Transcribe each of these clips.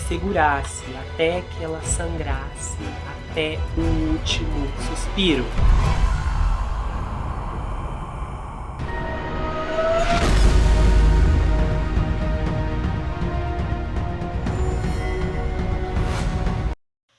segurasse até que ela sangrasse, até o último suspiro.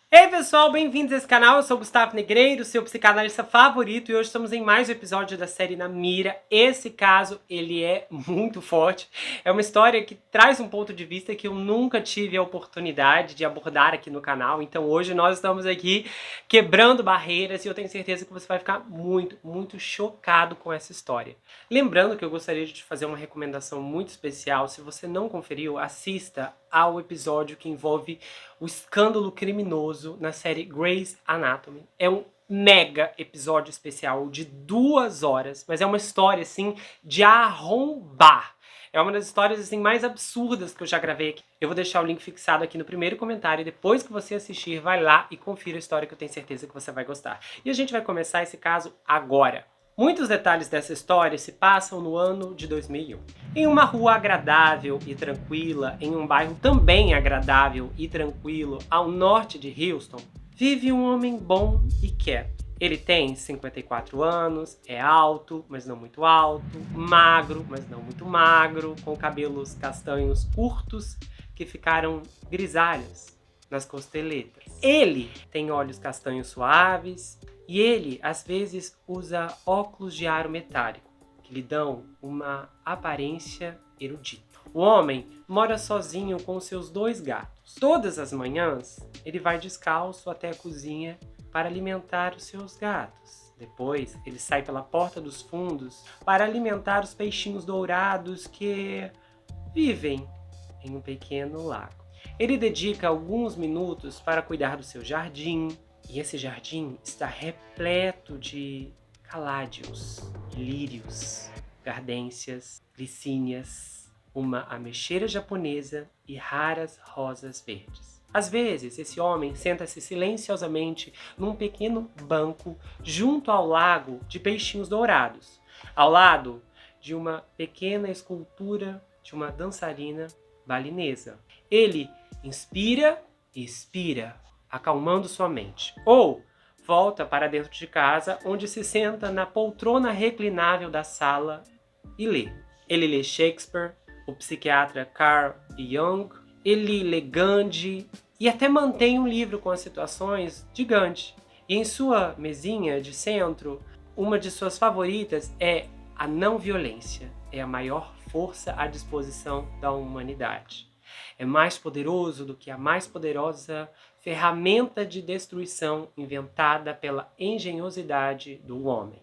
Ei pessoal, bem-vindos a esse canal, eu sou o Gustavo Negreiro, seu psicanalista favorito, e hoje estamos em mais um episódio da série Na Mira. Esse caso, ele é muito forte, é uma história que traz um ponto de vista que eu nunca tive a oportunidade de abordar aqui no canal, então hoje nós estamos aqui quebrando barreiras e eu tenho certeza que você vai ficar muito chocado com essa história. Lembrando que eu gostaria de te fazer uma recomendação muito especial, se você não conferiu, assista ao episódio que envolve o escândalo criminoso na série Grey's Anatomy. É um mega episódio especial de 2 horas, mas é uma história, assim, de arrombar. É uma das histórias, assim, mais absurdas que eu já gravei aqui. Eu vou deixar o link fixado aqui no primeiro comentário e depois que você assistir, vai lá e confira a história que eu tenho certeza que você vai gostar. E a gente vai começar esse caso agora. Muitos detalhes dessa história se passam no ano de 2001. Em uma rua agradável e tranquila, em um bairro também agradável e tranquilo, ao norte de Houston, vive um homem bom e quieto. Ele tem 54 anos, é alto, mas não muito alto, magro, mas não muito magro, com cabelos castanhos curtos que ficaram grisalhos nas costeletas. Ele tem olhos castanhos suaves, e ele, às vezes, usa óculos de aro metálico, que lhe dão uma aparência erudita. O homem mora sozinho com seus 2 gatos. Todas as manhãs, ele vai descalço até a cozinha para alimentar os seus gatos. Depois, ele sai pela porta dos fundos para alimentar os peixinhos dourados que vivem em um pequeno lago. Ele dedica alguns minutos para cuidar do seu jardim, e esse jardim está repleto de caládios, lírios, gardências, glicínias, uma ameixeira japonesa e raras rosas verdes. Às vezes, esse homem senta-se silenciosamente num pequeno banco junto ao lago de peixinhos dourados, ao lado de uma pequena escultura de uma dançarina balinesa. Ele inspira e expira, acalmando sua mente. Ou volta para dentro de casa, onde se senta na poltrona reclinável da sala e lê. Ele lê Shakespeare, o psiquiatra Carl Jung, ele lê Gandhi e até mantém um livro com as situações de Gandhi. E em sua mesinha de centro, uma de suas favoritas é a não violência. É a maior força à disposição da humanidade. É mais poderoso do que a mais poderosa ferramenta de destruição inventada pela engenhosidade do homem.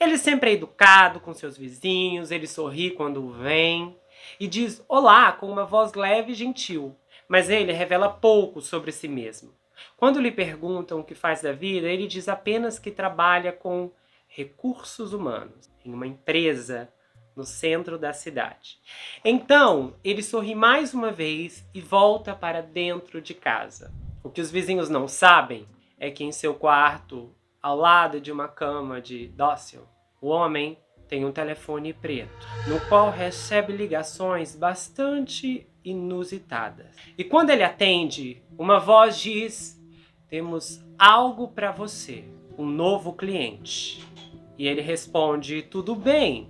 Ele sempre é educado com seus vizinhos, ele sorri quando vem e diz olá com uma voz leve e gentil, mas ele revela pouco sobre si mesmo. Quando lhe perguntam o que faz da vida, ele diz apenas que trabalha com recursos humanos em uma empresa no centro da cidade. Então, ele sorri mais uma vez e volta para dentro de casa. O que os vizinhos não sabem é que em seu quarto, ao lado de uma cama de dócil, o homem tem um telefone preto, no qual recebe ligações bastante inusitadas. E quando ele atende, uma voz diz: "Temos algo para você, um novo cliente." E ele responde: "Tudo bem."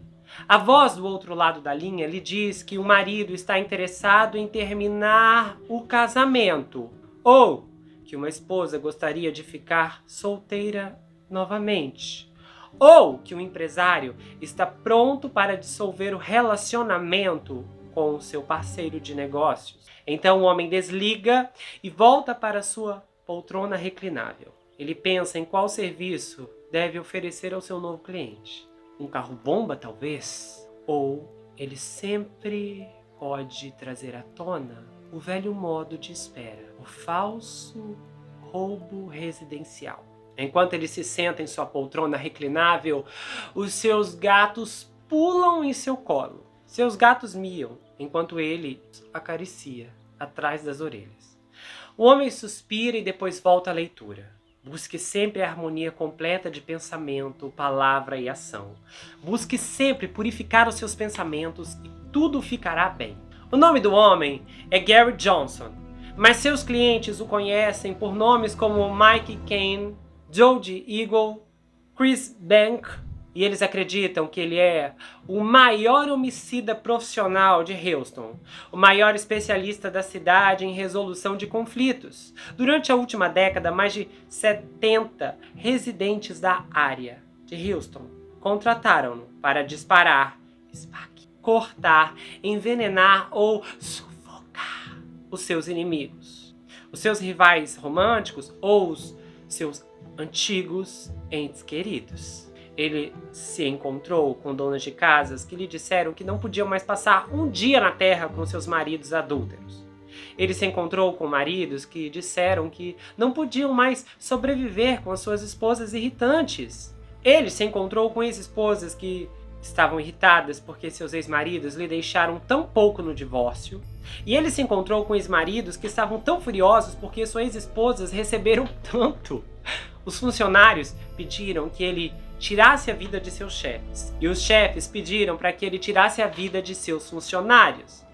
A voz do outro lado da linha lhe diz que o marido está interessado em terminar o casamento, ou que uma esposa gostaria de ficar solteira novamente, ou que um empresário está pronto para dissolver o relacionamento com o seu parceiro de negócios. Então o homem desliga e volta para sua poltrona reclinável. Ele pensa em qual serviço deve oferecer ao seu novo cliente. Um carro-bomba, talvez? Ou ele sempre pode trazer à tona o velho modo de espera, o falso roubo residencial. Enquanto ele se senta em sua poltrona reclinável, os seus gatos pulam em seu colo. Seus gatos miam, enquanto ele acaricia atrás das orelhas. O homem suspira e depois volta à leitura. Busque sempre a harmonia completa de pensamento, palavra e ação. Busque sempre purificar os seus pensamentos e tudo ficará bem. O nome do homem é Gary Johnson, Mas seus clientes o conhecem por nomes como Mike Kane, Jody Eagle, Chris Bank, e eles acreditam que ele é o maior homicida profissional de Houston, o maior especialista da cidade em resolução de conflitos. Durante a última década, mais de 70 residentes da área de Houston contrataram-no para disparar, cortar, envenenar ou sufocar os seus inimigos, os seus rivais românticos ou os seus antigos entes queridos. Ele se encontrou com donas de casas que lhe disseram que não podiam mais passar um dia na terra com seus maridos adúlteros. Ele se encontrou com maridos que disseram que não podiam mais sobreviver com as suas esposas irritantes. Ele se encontrou com ex-esposas que estavam irritadas porque seus ex-maridos lhe deixaram tão pouco no divórcio. E ele se encontrou com ex-maridos que estavam tão furiosos porque suas ex-esposas receberam tanto. Os funcionários pediram que ele tirasse a vida de seus chefes. E os chefes pediram para que ele tirasse a vida de seus funcionários.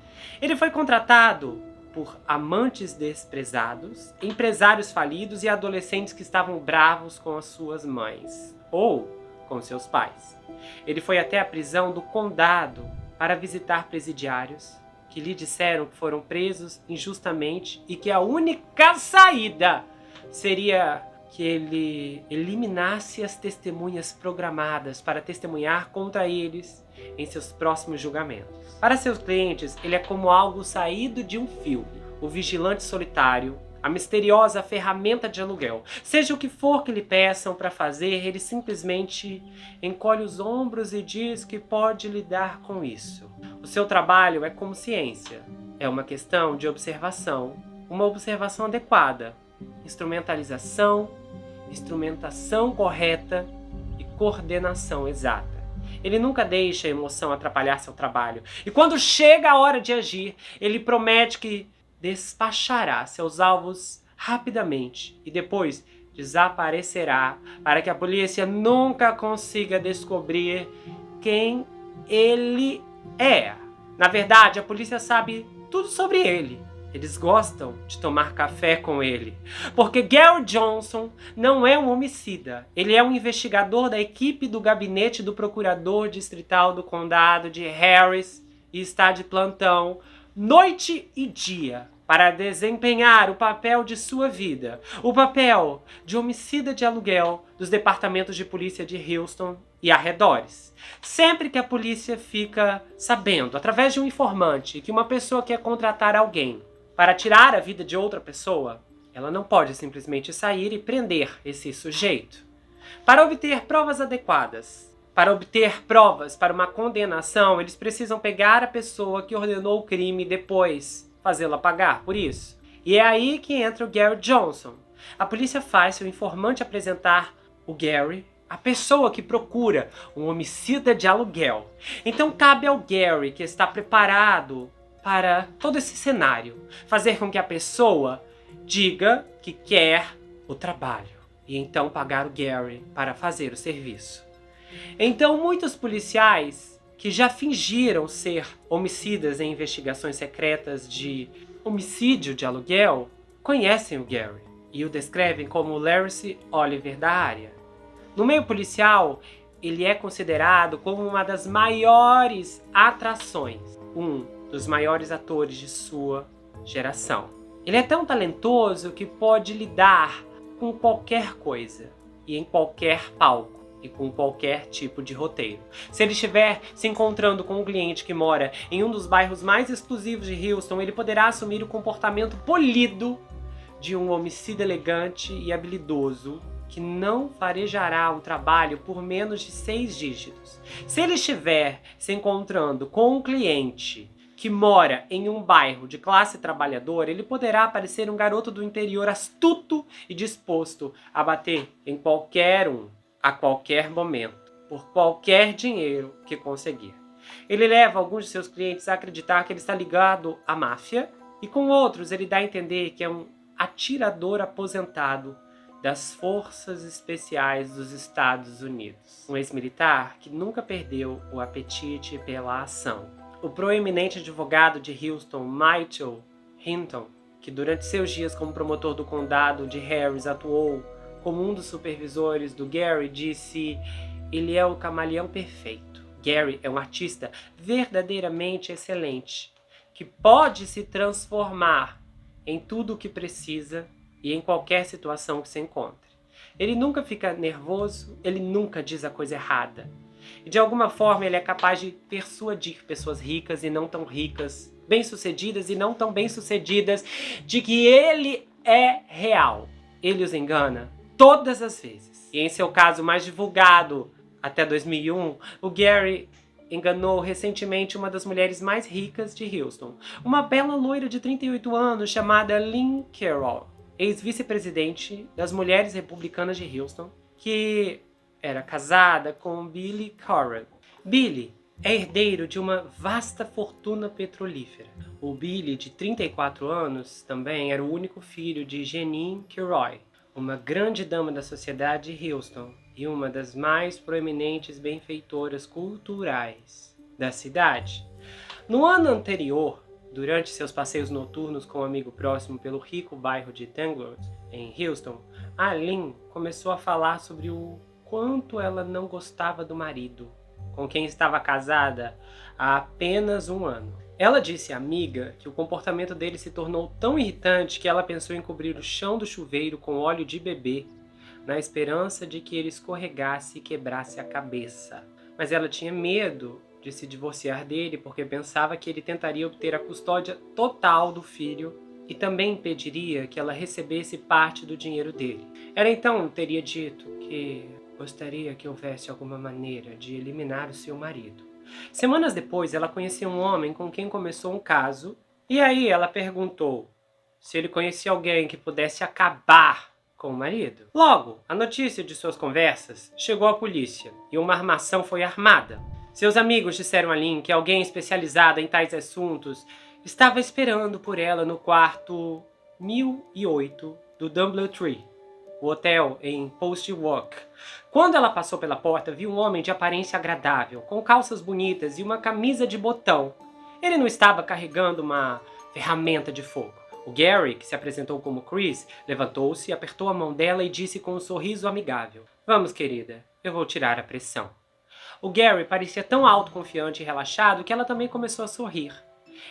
Ele foi contratado por amantes desprezados, empresários falidos e adolescentes que estavam bravos com as suas mães ou com seus pais. Ele foi até a prisão do condado para visitar presidiários que lhe disseram que foram presos injustamente e que a única saída seria que ele eliminasse as testemunhas programadas para testemunhar contra eles em seus próximos julgamentos. Para seus clientes, ele é como algo saído de um filme. O vigilante solitário, a misteriosa ferramenta de aluguel. Seja o que for que lhe peçam para fazer, ele simplesmente encolhe os ombros e diz que pode lidar com isso. O seu trabalho é como ciência. É uma questão de observação, uma observação adequada, instrumentação correta e coordenação exata. Ele nunca deixa a emoção atrapalhar seu trabalho. E quando chega a hora de agir, ele promete que despachará seus alvos rapidamente e depois desaparecerá para que a polícia nunca consiga descobrir quem ele é. Na verdade, a polícia sabe tudo sobre ele. Eles gostam de tomar café com ele. Porque Gary Johnson não é um homicida. Ele é um investigador da equipe do gabinete do procurador distrital do condado de Harris e está de plantão noite e dia para desempenhar o papel de sua vida. O papel de homicida de aluguel dos departamentos de polícia de Houston e arredores. Sempre que a polícia fica sabendo, através de um informante, que uma pessoa quer contratar alguém para tirar a vida de outra pessoa, ela não pode simplesmente sair e prender esse sujeito. Para obter provas adequadas, para obter provas para uma condenação, eles precisam pegar a pessoa que ordenou o crime e depois fazê-la pagar por isso. E é aí que entra o Gary Johnson. A polícia faz seu informante apresentar o Gary, a pessoa que procura um homicida de aluguel. Então cabe ao Gary, que está preparado para todo esse cenário, fazer com que a pessoa diga que quer o trabalho e então pagar o Gary para fazer o serviço. Então muitos policiais que já fingiram ser homicidas em investigações secretas de homicídio de aluguel conhecem o Gary e o descrevem como o Larry Oliver da área. No meio policial, ele é considerado como uma das maiores atrações, dos maiores atores de sua geração. Ele é tão talentoso que pode lidar com qualquer coisa e em qualquer palco e com qualquer tipo de roteiro. Se ele estiver se encontrando com um cliente que mora em um dos bairros mais exclusivos de Houston, ele poderá assumir o comportamento polido de um homicida elegante e habilidoso que não farejará um trabalho por menos de 6 dígitos. Se ele estiver se encontrando com um cliente que mora em um bairro de classe trabalhadora, ele poderá parecer um garoto do interior astuto e disposto a bater em qualquer um, a qualquer momento, por qualquer dinheiro que conseguir. Ele leva alguns de seus clientes a acreditar que ele está ligado à máfia, e com outros ele dá a entender que é um atirador aposentado das Forças Especiais dos Estados Unidos. Um ex-militar que nunca perdeu o apetite pela ação. O proeminente advogado de Houston, Michael Hinton, que durante seus dias como promotor do condado de Harris atuou como um dos supervisores do Gary, disse: ele é o camaleão perfeito. Gary é um artista verdadeiramente excelente, que pode se transformar em tudo o que precisa e em qualquer situação que se encontre. Ele nunca fica nervoso, ele nunca diz a coisa errada. E de alguma forma ele é capaz de persuadir pessoas ricas e não tão ricas, bem-sucedidas e não tão bem-sucedidas, de que ele é real. Ele os engana todas as vezes. E em seu caso mais divulgado até 2001, o Gary enganou recentemente uma das mulheres mais ricas de Houston, uma bela loira de 38 anos chamada Lynn Carroll, ex-vice-presidente das Mulheres Republicanas de Houston, que era casada com Billy Corran. Billy é herdeiro de uma vasta fortuna petrolífera. O Billy, de 34 anos, também era o único filho de Jeanine Kilroy, uma grande dama da sociedade de Houston e uma das mais proeminentes benfeitoras culturais da cidade. No ano anterior, durante seus passeios noturnos com um amigo próximo pelo rico bairro de Tanglewood, em Houston, a Lynn começou a falar sobre o quanto ela não gostava do marido, com quem estava casada há apenas um ano. Ela disse à amiga que o comportamento dele se tornou tão irritante que ela pensou em cobrir o chão do chuveiro com óleo de bebê, na esperança de que ele escorregasse e quebrasse a cabeça. Mas ela tinha medo de se divorciar dele porque pensava que ele tentaria obter a custódia total do filho e também impediria que ela recebesse parte do dinheiro dele. Ela então teria dito que gostaria que houvesse alguma maneira de eliminar o seu marido. Semanas depois, ela conhecia um homem com quem começou um caso, e aí ela perguntou se ele conhecia alguém que pudesse acabar com o marido. Logo, a notícia de suas conversas chegou à polícia, e uma armação foi armada. Seus amigos disseram a Lynn que alguém especializado em tais assuntos estava esperando por ela no quarto 1008 do Doubletree, o hotel em Post Walk. Quando ela passou pela porta, viu um homem de aparência agradável, com calças bonitas e uma camisa de botão. Ele não estava carregando uma ferramenta de fogo. O Gary, que se apresentou como Chris, levantou-se, apertou a mão dela e disse com um sorriso amigável: "Vamos, querida, eu vou tirar a pressão." O Gary parecia tão autoconfiante e relaxado que ela também começou a sorrir.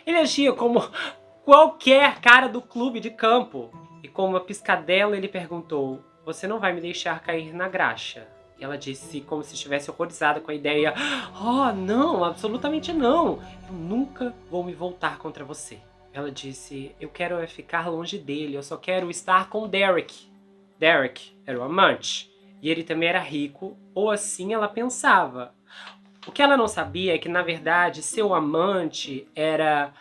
Ele agia como qualquer cara do clube de campo. E com uma piscadela ele perguntou: "Você não vai me deixar cair na graxa?" E ela disse como se estivesse horrorizada com a ideia: "Oh, não, absolutamente não. Eu nunca vou me voltar contra você." Ela disse: "Eu quero é ficar longe dele, eu só quero estar com Derek." Derek era o amante, e ele também era rico, ou assim ela pensava. O que ela não sabia é que, na verdade, seu amante era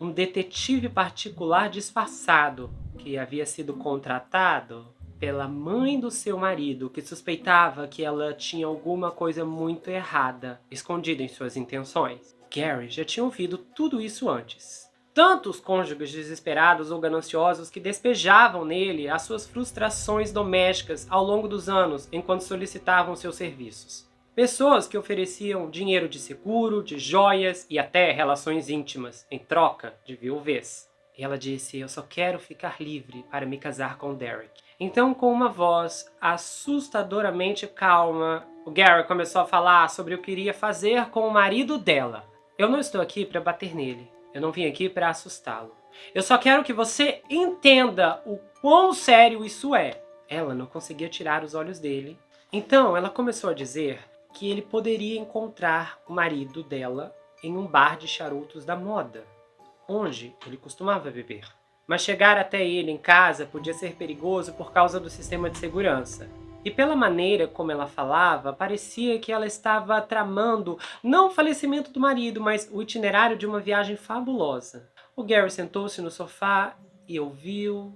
um detetive particular disfarçado, que havia sido contratado pela mãe do seu marido, que suspeitava que ela tinha alguma coisa muito errada, escondida em suas intenções. Gary já tinha ouvido tudo isso antes. Tantos cônjuges desesperados ou gananciosos que despejavam nele as suas frustrações domésticas ao longo dos anos enquanto solicitavam seus serviços. Pessoas que ofereciam dinheiro de seguro, de joias e até relações íntimas em troca de viuvez. E ela disse: "Eu só quero ficar livre para me casar com Derek." Então, com uma voz assustadoramente calma, o Gary começou a falar sobre o que iria fazer com o marido dela. "Eu não estou aqui para bater nele. Eu não vim aqui para assustá-lo. Eu só quero que você entenda o quão sério isso é." Ela não conseguia tirar os olhos dele. Então, ela começou a dizer que ele poderia encontrar o marido dela em um bar de charutos da moda, onde ele costumava beber. Mas chegar até ele em casa podia ser perigoso por causa do sistema de segurança. E pela maneira como ela falava, parecia que ela estava tramando não o falecimento do marido, mas o itinerário de uma viagem fabulosa. O Gary sentou-se no sofá e ouviu.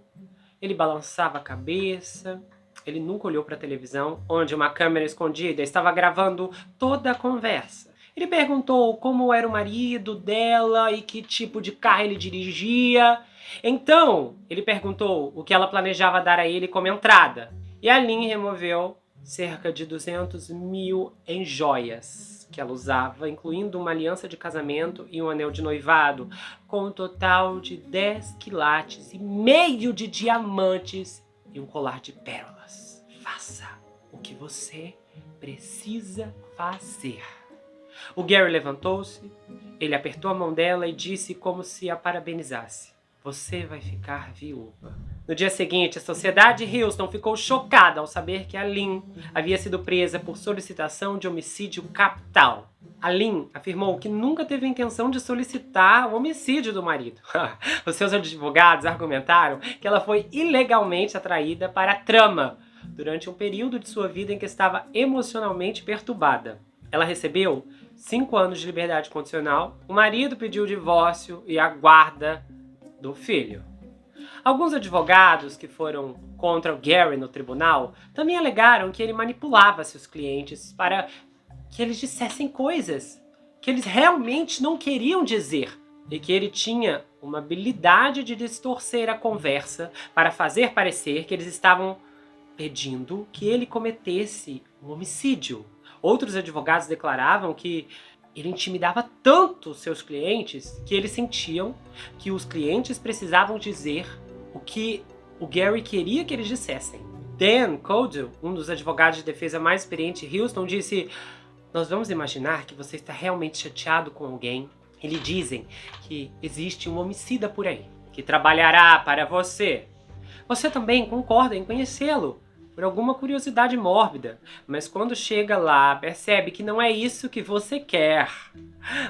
Ele balançava a cabeça. Ele nunca olhou para a televisão, onde uma câmera escondida estava gravando toda a conversa. Ele perguntou como era o marido dela e que tipo de carro ele dirigia. Então, ele perguntou o que ela planejava dar a ele como entrada. E a Lynn removeu cerca de 200 mil em joias que ela usava, incluindo uma aliança de casamento e um anel de noivado, com um total de 10 quilates e meio de diamantes e um colar de pérolas. Faça o que você precisa fazer. O Gary levantou-se, ele apertou a mão dela e disse como se a parabenizasse: você vai ficar viúva. No dia seguinte, a sociedade de Houston ficou chocada ao saber que a Lynn havia sido presa por solicitação de homicídio capital. A Lynn afirmou que nunca teve a intenção de solicitar o homicídio do marido. Os seus advogados argumentaram que ela foi ilegalmente atraída para a trama durante um período de sua vida em que estava emocionalmente perturbada. Ela recebeu 5 anos de liberdade condicional, o marido pediu o divórcio e a guarda do filho. Alguns advogados que foram contra o Gary no tribunal também alegaram que ele manipulava seus clientes para que eles dissessem coisas que eles realmente não queriam dizer e que ele tinha uma habilidade de distorcer a conversa para fazer parecer que eles estavam pedindo que ele cometesse um homicídio. Outros advogados declaravam que ele intimidava tanto seus clientes que eles sentiam que os clientes precisavam dizer o que o Gary queria que eles dissessem. Dan Codell, um dos advogados de defesa mais experientes de Houston, disse: nós vamos imaginar que você está realmente chateado com alguém. Eles dizem que existe um homicida por aí, que trabalhará para você. Você também concorda em conhecê-lo, por alguma curiosidade mórbida, mas quando chega lá, percebe que não é isso que você quer.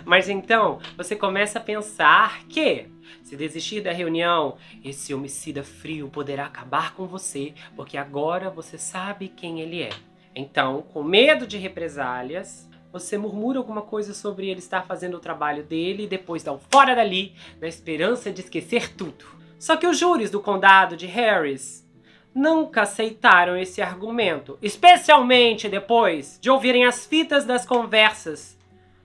Mas então, você começa a pensar que, se desistir da reunião, esse homicida frio poderá acabar com você, porque agora você sabe quem ele é. Então, com medo de represálias, você murmura alguma coisa sobre ele estar fazendo o trabalho dele e depois dá um fora dali, na esperança de esquecer tudo. Só que os júris do condado de Harris nunca aceitaram esse argumento, especialmente depois de ouvirem as fitas das conversas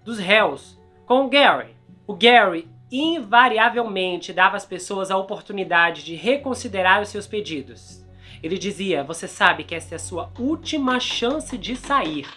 dos réus com o Gary. O Gary invariavelmente dava às pessoas a oportunidade de reconsiderar os seus pedidos. Ele dizia: você sabe que essa é a sua última chance de sair.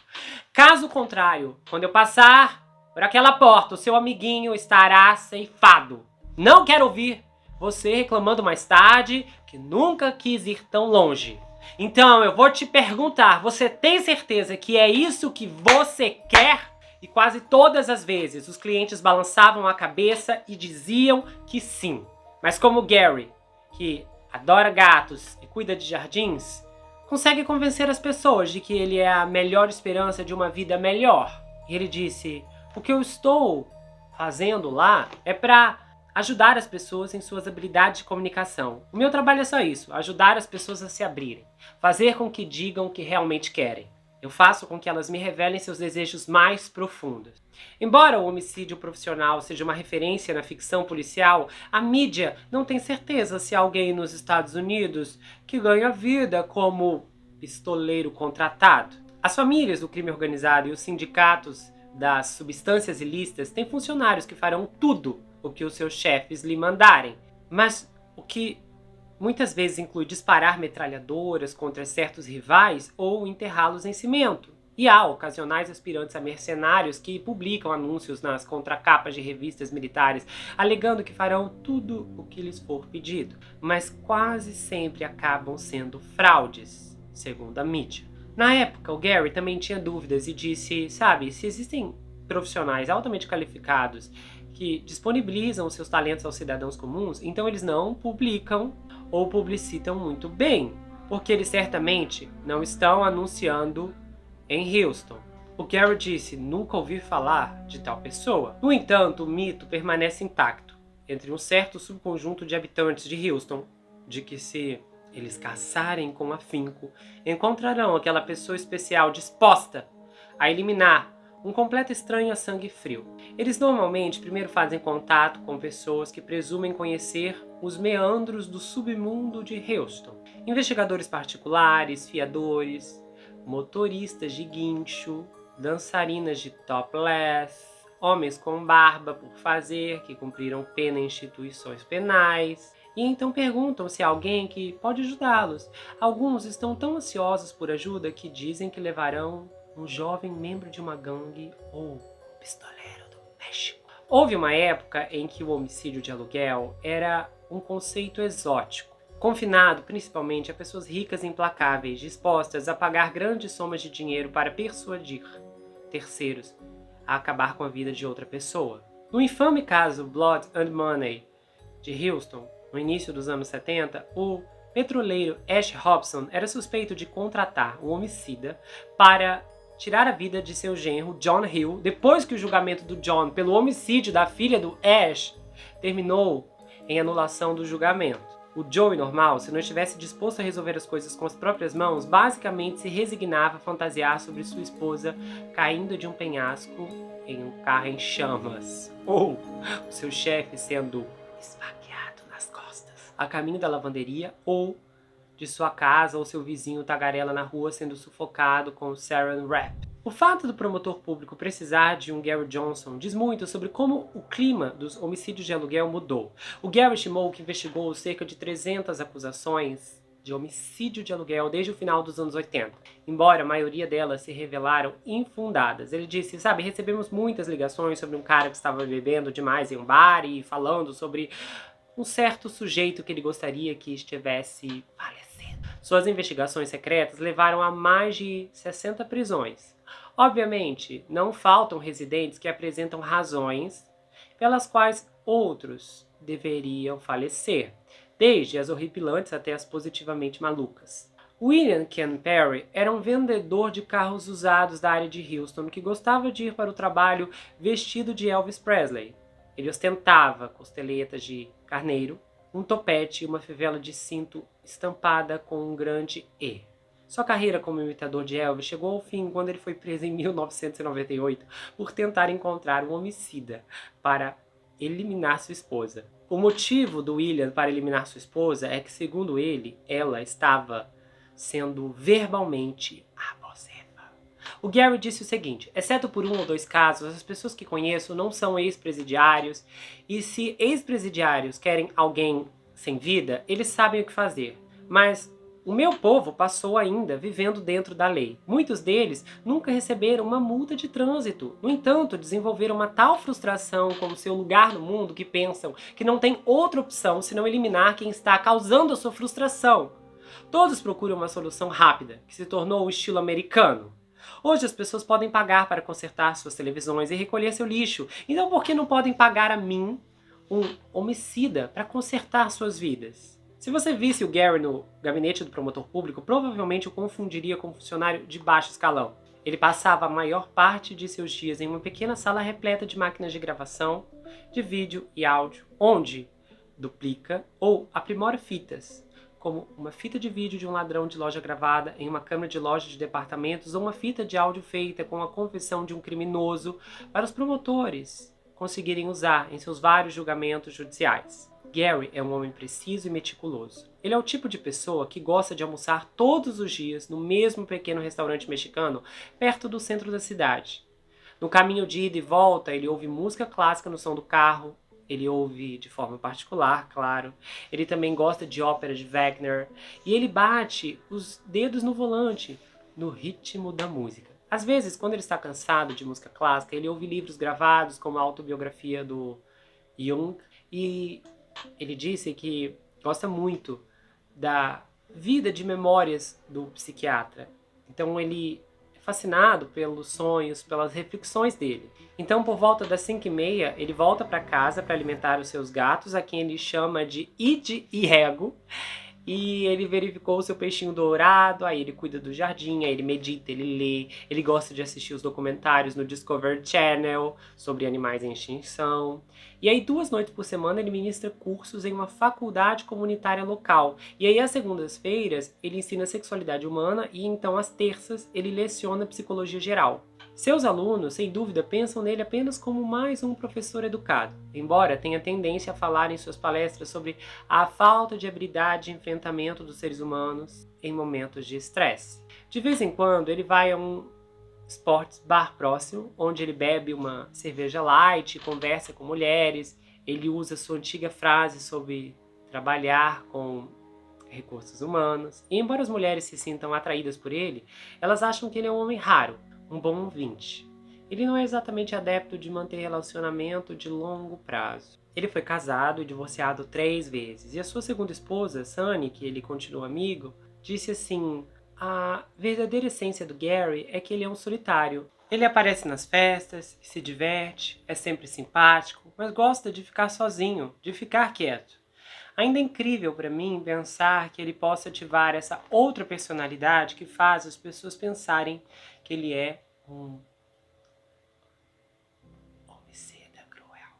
Caso contrário, quando eu passar por aquela porta, o seu amiguinho estará ceifado. Não quero ouvir você reclamando mais tarde que nunca quis ir tão longe. Então eu vou te perguntar, você tem certeza que é isso que você quer? E quase todas as vezes os clientes balançavam a cabeça e diziam que sim. Mas como Gary, que adora gatos e cuida de jardins, consegue convencer as pessoas de que ele é a melhor esperança de uma vida melhor. E ele disse: o que eu estou fazendo lá é para ajudar as pessoas em suas habilidades de comunicação. O meu trabalho é só isso, ajudar as pessoas a se abrirem, fazer com que digam o que realmente querem. Eu faço com que elas me revelem seus desejos mais profundos. Embora o homicídio profissional seja uma referência na ficção policial, a mídia não tem certeza se há alguém nos Estados Unidos que ganha vida como pistoleiro contratado. As famílias do crime organizado e os sindicatos das substâncias ilícitas têm funcionários que farão tudo o que os seus chefes lhe mandarem, mas o que muitas vezes inclui disparar metralhadoras contra certos rivais ou enterrá-los em cimento. E há ocasionais aspirantes a mercenários que publicam anúncios nas contracapas de revistas militares, alegando que farão tudo o que lhes for pedido, mas quase sempre acabam sendo fraudes, segundo a mídia. Na época, o Gary também tinha dúvidas e disse: sabe, se existem profissionais altamente qualificados que disponibilizam seus talentos aos cidadãos comuns, então eles não publicam ou publicitam muito bem, porque eles certamente não estão anunciando em Houston. O Gary disse: nunca ouvi falar de tal pessoa. No entanto, o mito permanece intacto entre um certo subconjunto de habitantes de Houston, de que se eles caçarem com afinco, encontrarão aquela pessoa especial disposta a eliminar um completo estranho a sangue frio. Eles normalmente primeiro fazem contato com pessoas que presumem conhecer os meandros do submundo de Houston. Investigadores particulares, fiadores, motoristas de guincho, dançarinas de topless, homens com barba por fazer que cumpriram pena em instituições penais e então perguntam se há alguém que pode ajudá-los. Alguns estão tão ansiosos por ajuda que dizem que levarão um jovem membro de uma gangue ou um pistoleiro do México. Houve uma época em que o homicídio de aluguel era um conceito exótico, confinado principalmente a pessoas ricas e implacáveis, dispostas a pagar grandes somas de dinheiro para persuadir terceiros a acabar com a vida de outra pessoa. No infame caso Blood and Money de Houston, no início dos anos 70, o petroleiro Ash Robson era suspeito de contratar um homicida para tirar a vida de seu genro, John Hill, depois que o julgamento do John pelo homicídio da filha do Ash terminou em anulação do julgamento. O Joey normal, se não estivesse disposto a resolver as coisas com as próprias mãos, basicamente se resignava a fantasiar sobre sua esposa caindo de um penhasco em um carro em chamas, ou o seu chefe sendo esfaqueado nas costas, a caminho da lavanderia, ou de sua casa ou seu vizinho tagarela na rua sendo sufocado com saran wrap. O fato do promotor público precisar de um Gary Johnson diz muito sobre como o clima dos homicídios de aluguel mudou. O Gary estimou que investigou cerca de 300 acusações de homicídio de aluguel desde o final dos anos 80, embora a maioria delas se revelaram infundadas. Ele disse, recebemos muitas ligações sobre um cara que estava bebendo demais em um bar e falando sobre um certo sujeito que ele gostaria que estivesse falecido. Suas investigações secretas levaram a mais de 60 prisões. Obviamente, não faltam residentes que apresentam razões pelas quais outros deveriam falecer, desde as horripilantes até as positivamente malucas. William Ken Perry era um vendedor de carros usados da área de Houston que gostava de ir para o trabalho vestido de Elvis Presley. Ele ostentava costeletas de carneiro, um topete e uma fivela de cinto estampada com um grande E. Sua carreira como imitador de Elvis chegou ao fim quando ele foi preso em 1998 por tentar encontrar um homicida para eliminar sua esposa. O motivo do William para eliminar sua esposa é que, segundo ele, ela estava sendo verbalmente abusiva. O Gary disse o seguinte, exceto por 1 ou 2 casos, as pessoas que conheço não são ex-presidiários, e se ex-presidiários querem alguém sem vida, eles sabem o que fazer. Mas o meu povo passou ainda vivendo dentro da lei. Muitos deles nunca receberam uma multa de trânsito. No entanto, desenvolveram uma tal frustração com o seu lugar no mundo que pensam que não tem outra opção senão eliminar quem está causando a sua frustração. Todos procuram uma solução rápida, que se tornou o estilo americano. Hoje as pessoas podem pagar para consertar suas televisões e recolher seu lixo. Então por que não podem pagar a mim, um homicida, para consertar suas vidas? Se você visse o Gary no gabinete do promotor público, provavelmente o confundiria com um funcionário de baixo escalão. Ele passava a maior parte de seus dias em uma pequena sala repleta de máquinas de gravação, de vídeo e áudio, onde duplica ou aprimora fitas, como uma fita de vídeo de um ladrão de loja gravada em uma câmera de loja de departamentos ou uma fita de áudio feita com a confissão de um criminoso para os promotores conseguirem usar em seus vários julgamentos judiciais. Gary é um homem preciso e meticuloso. Ele é o tipo de pessoa que gosta de almoçar todos os dias no mesmo pequeno restaurante mexicano perto do centro da cidade. No caminho de ida e volta, ele ouve música clássica no som do carro. Ele ouve de forma particular, claro. Ele também gosta de ópera de Wagner. E ele bate os dedos no volante, no ritmo da música. Às vezes, quando ele está cansado de música clássica, ele ouve livros gravados, como a autobiografia do Jung. E ele disse que gosta muito da vida de memórias do psiquiatra. Então ele é fascinado pelos sonhos, pelas reflexões dele. Então, por volta das 5h30, ele volta para casa para alimentar os seus gatos, a quem ele chama de Id e Rego. E ele verificou o seu peixinho dourado, aí ele cuida do jardim, aí ele medita, ele lê, ele gosta de assistir os documentários no Discovery Channel sobre animais em extinção. E aí 2 noites por semana ele ministra cursos em uma faculdade comunitária local. E aí às segundas-feiras ele ensina sexualidade humana e então às terças ele leciona psicologia geral. Seus alunos, sem dúvida, pensam nele apenas como mais um professor educado, embora tenha tendência a falar em suas palestras sobre a falta de habilidade de enfrentamento dos seres humanos em momentos de estresse. De vez em quando, ele vai a um sports bar próximo, onde ele bebe uma cerveja light, conversa com mulheres, ele usa sua antiga frase sobre trabalhar com recursos humanos. E embora as mulheres se sintam atraídas por ele, elas acham que ele é um homem raro, um bom ouvinte. Ele não é exatamente adepto de manter relacionamento de longo prazo. Ele foi casado e divorciado 3 vezes. E a sua segunda esposa, Sunny, que ele continua amigo, disse assim: a verdadeira essência do Gary é que ele é um solitário. Ele aparece nas festas, se diverte, é sempre simpático, mas gosta de ficar sozinho, de ficar quieto. Ainda é incrível para mim pensar que ele possa ativar essa outra personalidade que faz as pessoas pensarem que ele é um homicida cruel.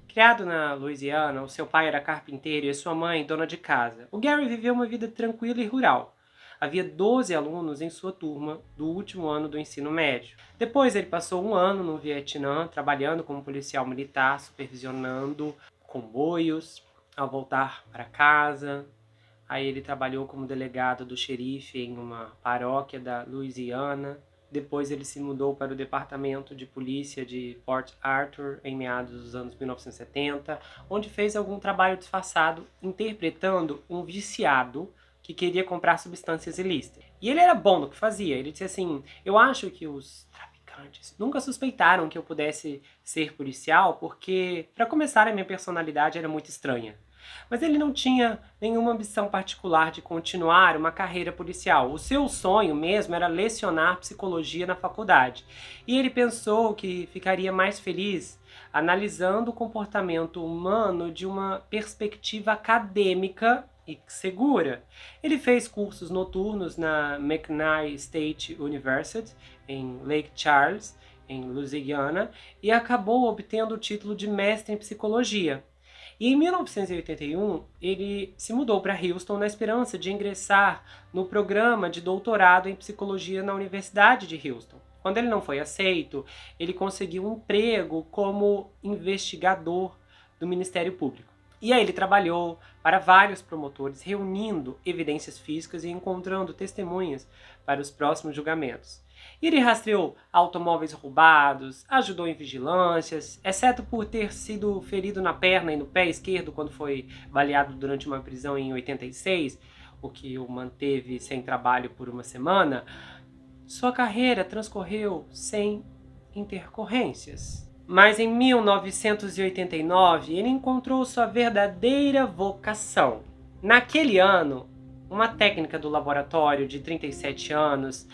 Criado na Louisiana, o seu pai era carpinteiro e a sua mãe dona de casa. O Gary viveu uma vida tranquila e rural. Havia 12 alunos em sua turma do último ano do ensino médio. Depois ele passou 1 ano no Vietnã, trabalhando como policial militar, supervisionando comboios. Ao voltar para casa, aí ele trabalhou como delegado do xerife em uma paróquia da Louisiana. Depois ele se mudou para o departamento de polícia de Port Arthur em meados dos anos 1970, onde fez algum trabalho disfarçado interpretando um viciado que queria comprar substâncias ilícitas. E ele era bom no que fazia. Ele disse assim: eu acho que os traficantes nunca suspeitaram que eu pudesse ser policial porque, para começar, a minha personalidade era muito estranha. Mas ele não tinha nenhuma ambição particular de continuar uma carreira policial. O seu sonho mesmo era lecionar psicologia na faculdade. E ele pensou que ficaria mais feliz analisando o comportamento humano de uma perspectiva acadêmica e segura. Ele fez cursos noturnos na McNair State University, em Lake Charles, em Louisiana, e acabou obtendo o título de mestre em psicologia. E em 1981, ele se mudou para Houston na esperança de ingressar no programa de doutorado em psicologia na Universidade de Houston. Quando ele não foi aceito, ele conseguiu um emprego como investigador do Ministério Público. E aí ele trabalhou para vários promotores, reunindo evidências físicas e encontrando testemunhas para os próximos julgamentos. Ele rastreou automóveis roubados, ajudou em vigilâncias, exceto por ter sido ferido na perna e no pé esquerdo quando foi baleado durante uma prisão em 86, o que o manteve sem trabalho por 1 semana. Sua carreira transcorreu sem intercorrências. Mas em 1989, ele encontrou sua verdadeira vocação. Naquele ano, uma técnica do laboratório de 37 anos,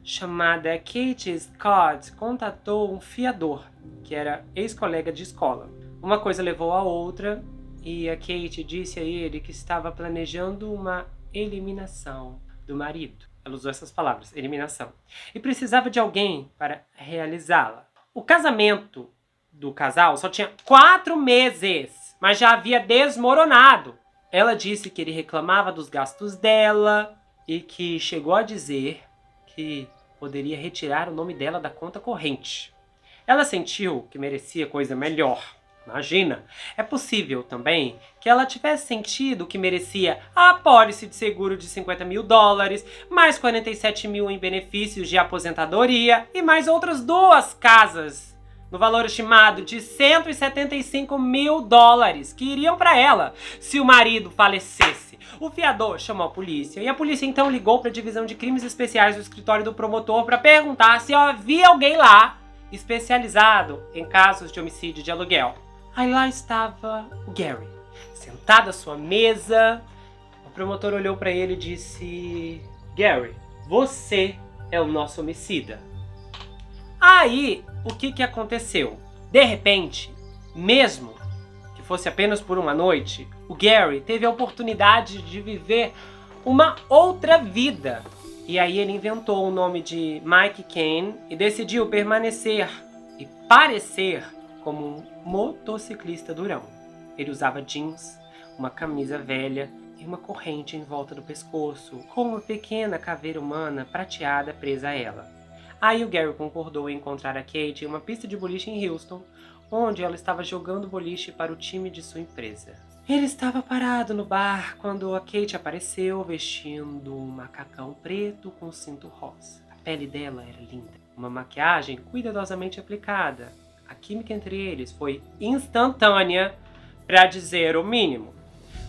chamada Kate Scott, contatou um fiador, que era ex-colega de escola. Uma coisa levou a outra, e a Kate disse a ele que estava planejando uma eliminação do marido. Ela usou essas palavras, eliminação. E precisava de alguém para realizá-la. O casamento do casal só tinha 4 meses, mas já havia desmoronado. Ela disse que ele reclamava dos gastos dela e que chegou a dizer que poderia retirar o nome dela da conta corrente. Ela sentiu que merecia coisa melhor. Imagina, é possível também que ela tivesse sentido que merecia a apólice de seguro de $50 mil, mais 47 mil em benefícios de aposentadoria e mais outras 2 casas no valor estimado de $175 mil que iriam para ela se o marido falecesse. O fiador chamou a polícia e a polícia então ligou para a divisão de crimes especiais do escritório do promotor para perguntar se havia alguém lá especializado em casos de homicídio de aluguel. Aí lá estava o Gary, sentado à sua mesa. O promotor olhou para ele e disse: Gary, você é o nosso homicida. Aí, o que aconteceu? De repente, mesmo que fosse apenas por uma noite, o Gary teve a oportunidade de viver uma outra vida. E aí ele inventou o nome de Mike Kane e decidiu permanecer e parecer como um motociclista durão. Ele usava jeans, uma camisa velha e uma corrente em volta do pescoço, com uma pequena caveira humana prateada presa a ela. Aí o Gary concordou em encontrar a Kate em uma pista de boliche em Houston, onde ela estava jogando boliche para o time de sua empresa. Ele estava parado no bar quando a Kate apareceu vestindo um macacão preto com cinto rosa. A pele dela era linda, uma maquiagem cuidadosamente aplicada. A química entre eles foi instantânea, para dizer o mínimo.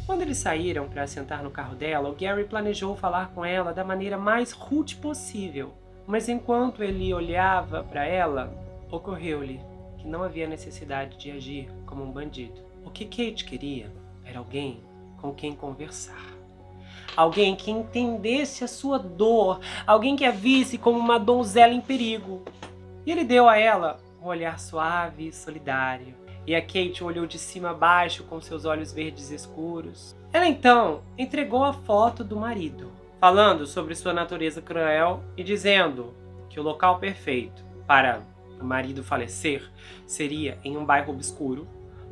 Quando eles saíram para sentar no carro dela, o Gary planejou falar com ela da maneira mais rude possível. Mas enquanto ele olhava para ela, ocorreu-lhe que não havia necessidade de agir como um bandido. O que Kate queria era alguém com quem conversar. Alguém que entendesse a sua dor, alguém que a visse como uma donzela em perigo. E ele deu a ela um olhar suave e solidário. E a Kate olhou de cima a baixo com seus olhos verdes escuros. Ela então entregou a foto do marido, falando sobre sua natureza cruel e dizendo que o local perfeito para o marido falecer seria em um bairro obscuro,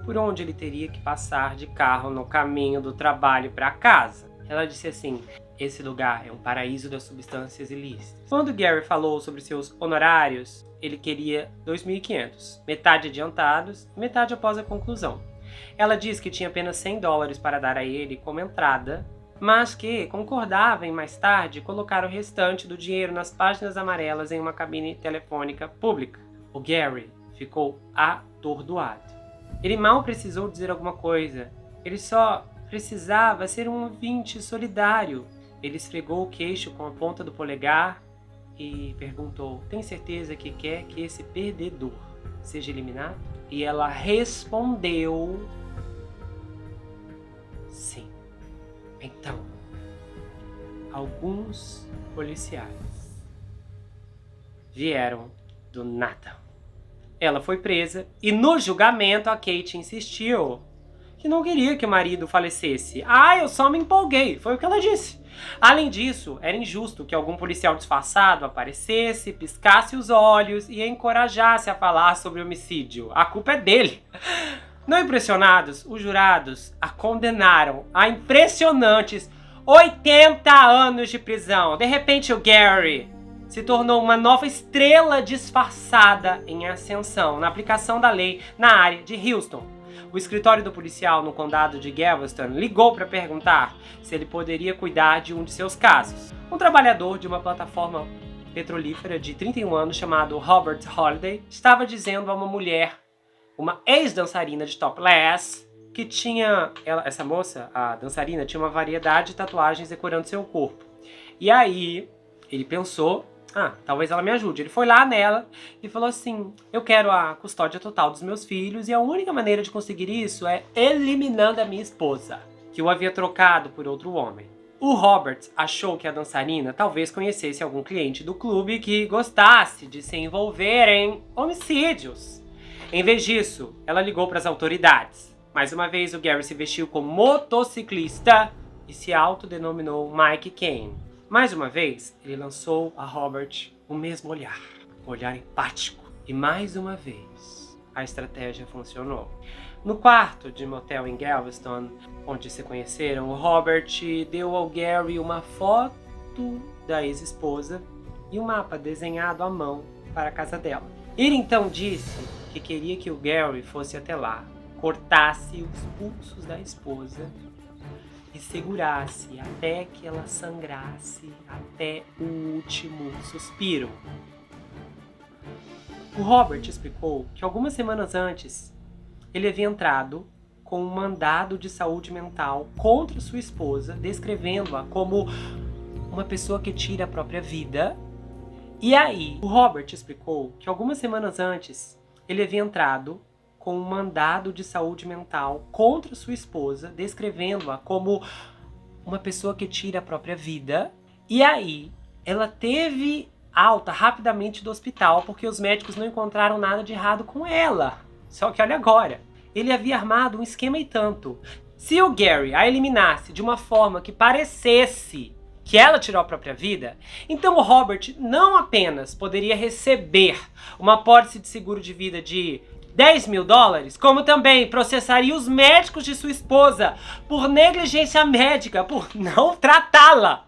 por onde ele teria que passar de carro no caminho do trabalho para casa. Ela disse assim: esse lugar é um paraíso das substâncias ilícitas. Quando Gary falou sobre seus honorários, ele queria 2.500, metade adiantados e metade após a conclusão. Ela disse que tinha apenas $100 para dar a ele como entrada, mas que concordava em mais tarde colocar o restante do dinheiro nas páginas amarelas em uma cabine telefônica pública. O Gary ficou atordoado. Ele mal precisou dizer alguma coisa, ele só precisava ser um ouvinte solidário. Ele esfregou o queixo com a ponta do polegar e perguntou: tem certeza que quer que esse perdedor seja eliminado? E ela respondeu: sim. Então, alguns policiais vieram do nada. Ela foi presa e no julgamento a Kate insistiu que não queria que o marido falecesse. Eu só me empolguei, foi o que ela disse. Além disso, era injusto que algum policial disfarçado aparecesse, piscasse os olhos e a encorajasse a falar sobre homicídio. A culpa é dele. Não impressionados, os jurados a condenaram a impressionantes 80 anos de prisão. De repente, o Gary se tornou uma nova estrela disfarçada em ascensão na aplicação da lei na área de Houston. O escritório do policial no condado de Galveston ligou para perguntar se ele poderia cuidar de um de seus casos. Um trabalhador de uma plataforma petrolífera de 31 anos chamado Robert Holiday estava dizendo a uma mulher, uma ex-dançarina de topless, que tinha... essa moça, a dançarina, tinha uma variedade de tatuagens decorando seu corpo. E aí, ele pensou: talvez ela me ajude. Ele foi lá nela e falou assim: eu quero a custódia total dos meus filhos e a única maneira de conseguir isso é eliminando a minha esposa, que o havia trocado por outro homem. O Robert achou que a dançarina talvez conhecesse algum cliente do clube que gostasse de se envolver em homicídios. Em vez disso, ela ligou para as autoridades. Mais uma vez, o Gary se vestiu como motociclista e se autodenominou Mike Kane. Mais uma vez, ele lançou a Robert o mesmo olhar, um olhar empático. E mais uma vez, a estratégia funcionou. No quarto de motel em Galveston, onde se conheceram, o Robert deu ao Gary uma foto da ex-esposa e um mapa desenhado à mão para a casa dela. Ele então disse que queria que o Gary fosse até lá, cortasse os pulsos da esposa e segurasse até que ela sangrasse até o último suspiro. O Robert explicou que algumas semanas antes ele havia entrado com um mandado de saúde mental contra sua esposa, descrevendo-a como uma pessoa que tira a própria vida. E aí, o Robert explicou que algumas semanas antes ele havia entrado com um mandado de saúde mental contra sua esposa, descrevendo-a como uma pessoa que tira a própria vida. E aí, ela teve alta rapidamente do hospital porque os médicos não encontraram nada de errado com ela. Só que olha agora, ele havia armado um esquema e tanto. Se o Gary a eliminasse de uma forma que parecesse que ela tirou a própria vida, então o Robert não apenas poderia receber uma apólice de seguro de vida de $10.000, como também processaria os médicos de sua esposa por negligência médica, por não tratá-la.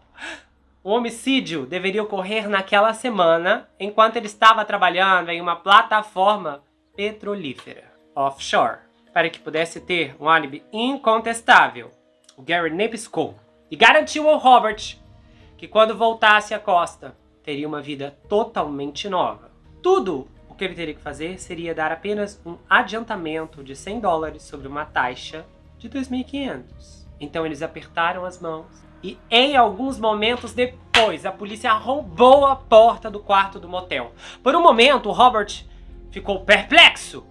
O homicídio deveria ocorrer naquela semana, enquanto ele estava trabalhando em uma plataforma petrolífera offshore, para que pudesse ter um álibi incontestável. O Gary nem piscou e garantiu ao Robert que quando voltasse à costa, teria uma vida totalmente nova. Tudo o que ele teria que fazer seria dar apenas um adiantamento de $100 sobre uma taxa de $2.500. Então eles apertaram as mãos e em alguns momentos depois a polícia arrombou a porta do quarto do motel. Por um momento o Robert ficou perplexo,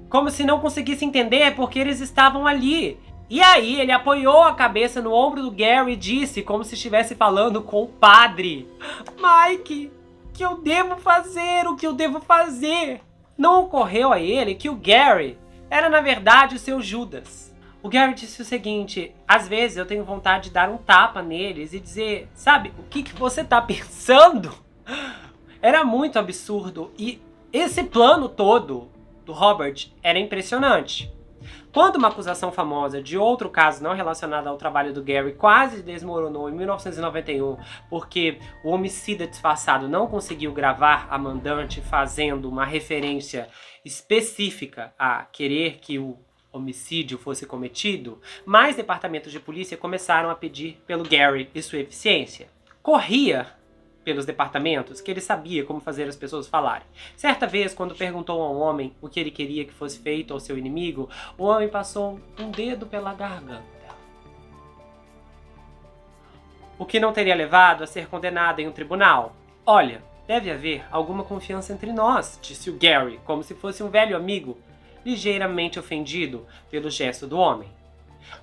como se não conseguisse entender por que eles estavam ali. E aí ele apoiou a cabeça no ombro do Gary e disse, como se estivesse falando com o padre: Mike, o que eu devo fazer? O que eu devo fazer? Não ocorreu a ele que o Gary era na verdade o seu Judas. O Gary disse o seguinte: às vezes eu tenho vontade de dar um tapa neles e dizer, sabe, o que você tá pensando? Era muito absurdo e esse plano todo do Robert era impressionante. Quando uma acusação famosa de outro caso não relacionado ao trabalho do Gary quase desmoronou em 1991 porque o homicida disfarçado não conseguiu gravar a mandante fazendo uma referência específica a querer que o homicídio fosse cometido, mais departamentos de polícia começaram a pedir pelo Gary e sua eficiência. Corria pelos departamentos que ele sabia como fazer as pessoas falarem. Certa vez, quando perguntou a um homem o que ele queria que fosse feito ao seu inimigo, o homem passou um dedo pela garganta. O que não teria levado a ser condenado em um tribunal. Olha, deve haver alguma confiança entre nós, disse o Gary, como se fosse um velho amigo, ligeiramente ofendido pelo gesto do homem.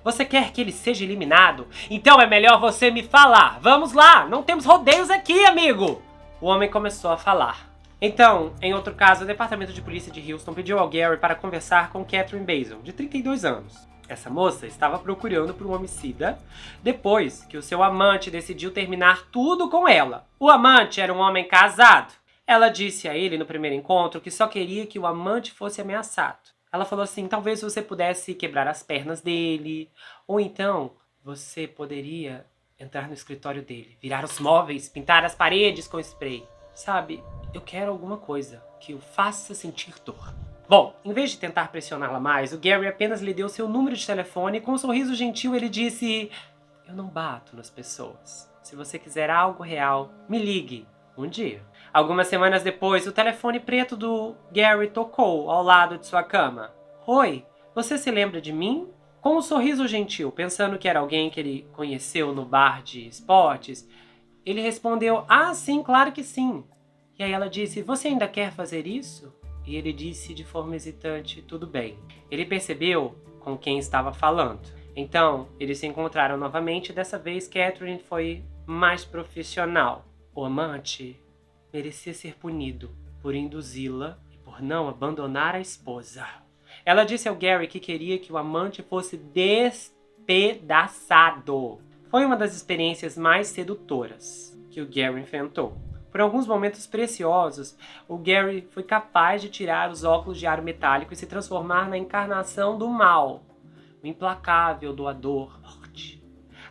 Você quer que ele seja eliminado? Então é melhor você me falar. Vamos lá, não temos rodeios aqui, amigo! O homem começou a falar. Então, em outro caso, o departamento de polícia de Houston pediu ao Gary para conversar com Catherine Basil, de 32 anos. Essa moça estava procurando por um homicida depois que o seu amante decidiu terminar tudo com ela. O amante era um homem casado. Ela disse a ele no primeiro encontro que só queria que o amante fosse ameaçado. Ela falou assim, talvez você pudesse quebrar as pernas dele, ou então você poderia entrar no escritório dele, virar os móveis, pintar as paredes com spray. Sabe, eu quero alguma coisa que o faça sentir dor. Bom, em vez de tentar pressioná-la mais, o Gary apenas lhe deu seu número de telefone e com um sorriso gentil ele disse: eu não bato nas pessoas. Se você quiser algo real, me ligue um dia. Algumas semanas depois, o telefone preto do Gary tocou ao lado de sua cama. Oi, você se lembra de mim? Com um sorriso gentil, pensando que era alguém que ele conheceu no bar de esportes, ele respondeu, ah, sim, claro que sim. E aí ela disse, você ainda quer fazer isso? E ele disse de forma hesitante, tudo bem. Ele percebeu com quem estava falando. Então, eles se encontraram novamente e dessa vez Catherine foi mais profissional. O amante merecia ser punido por induzi-la e por não abandonar a esposa. Ela disse ao Gary que queria que o amante fosse despedaçado. Foi uma das experiências mais sedutoras que o Gary enfrentou. Por alguns momentos preciosos, o Gary foi capaz de tirar os óculos de aro metálico e se transformar na encarnação do mal, o implacável doador morte.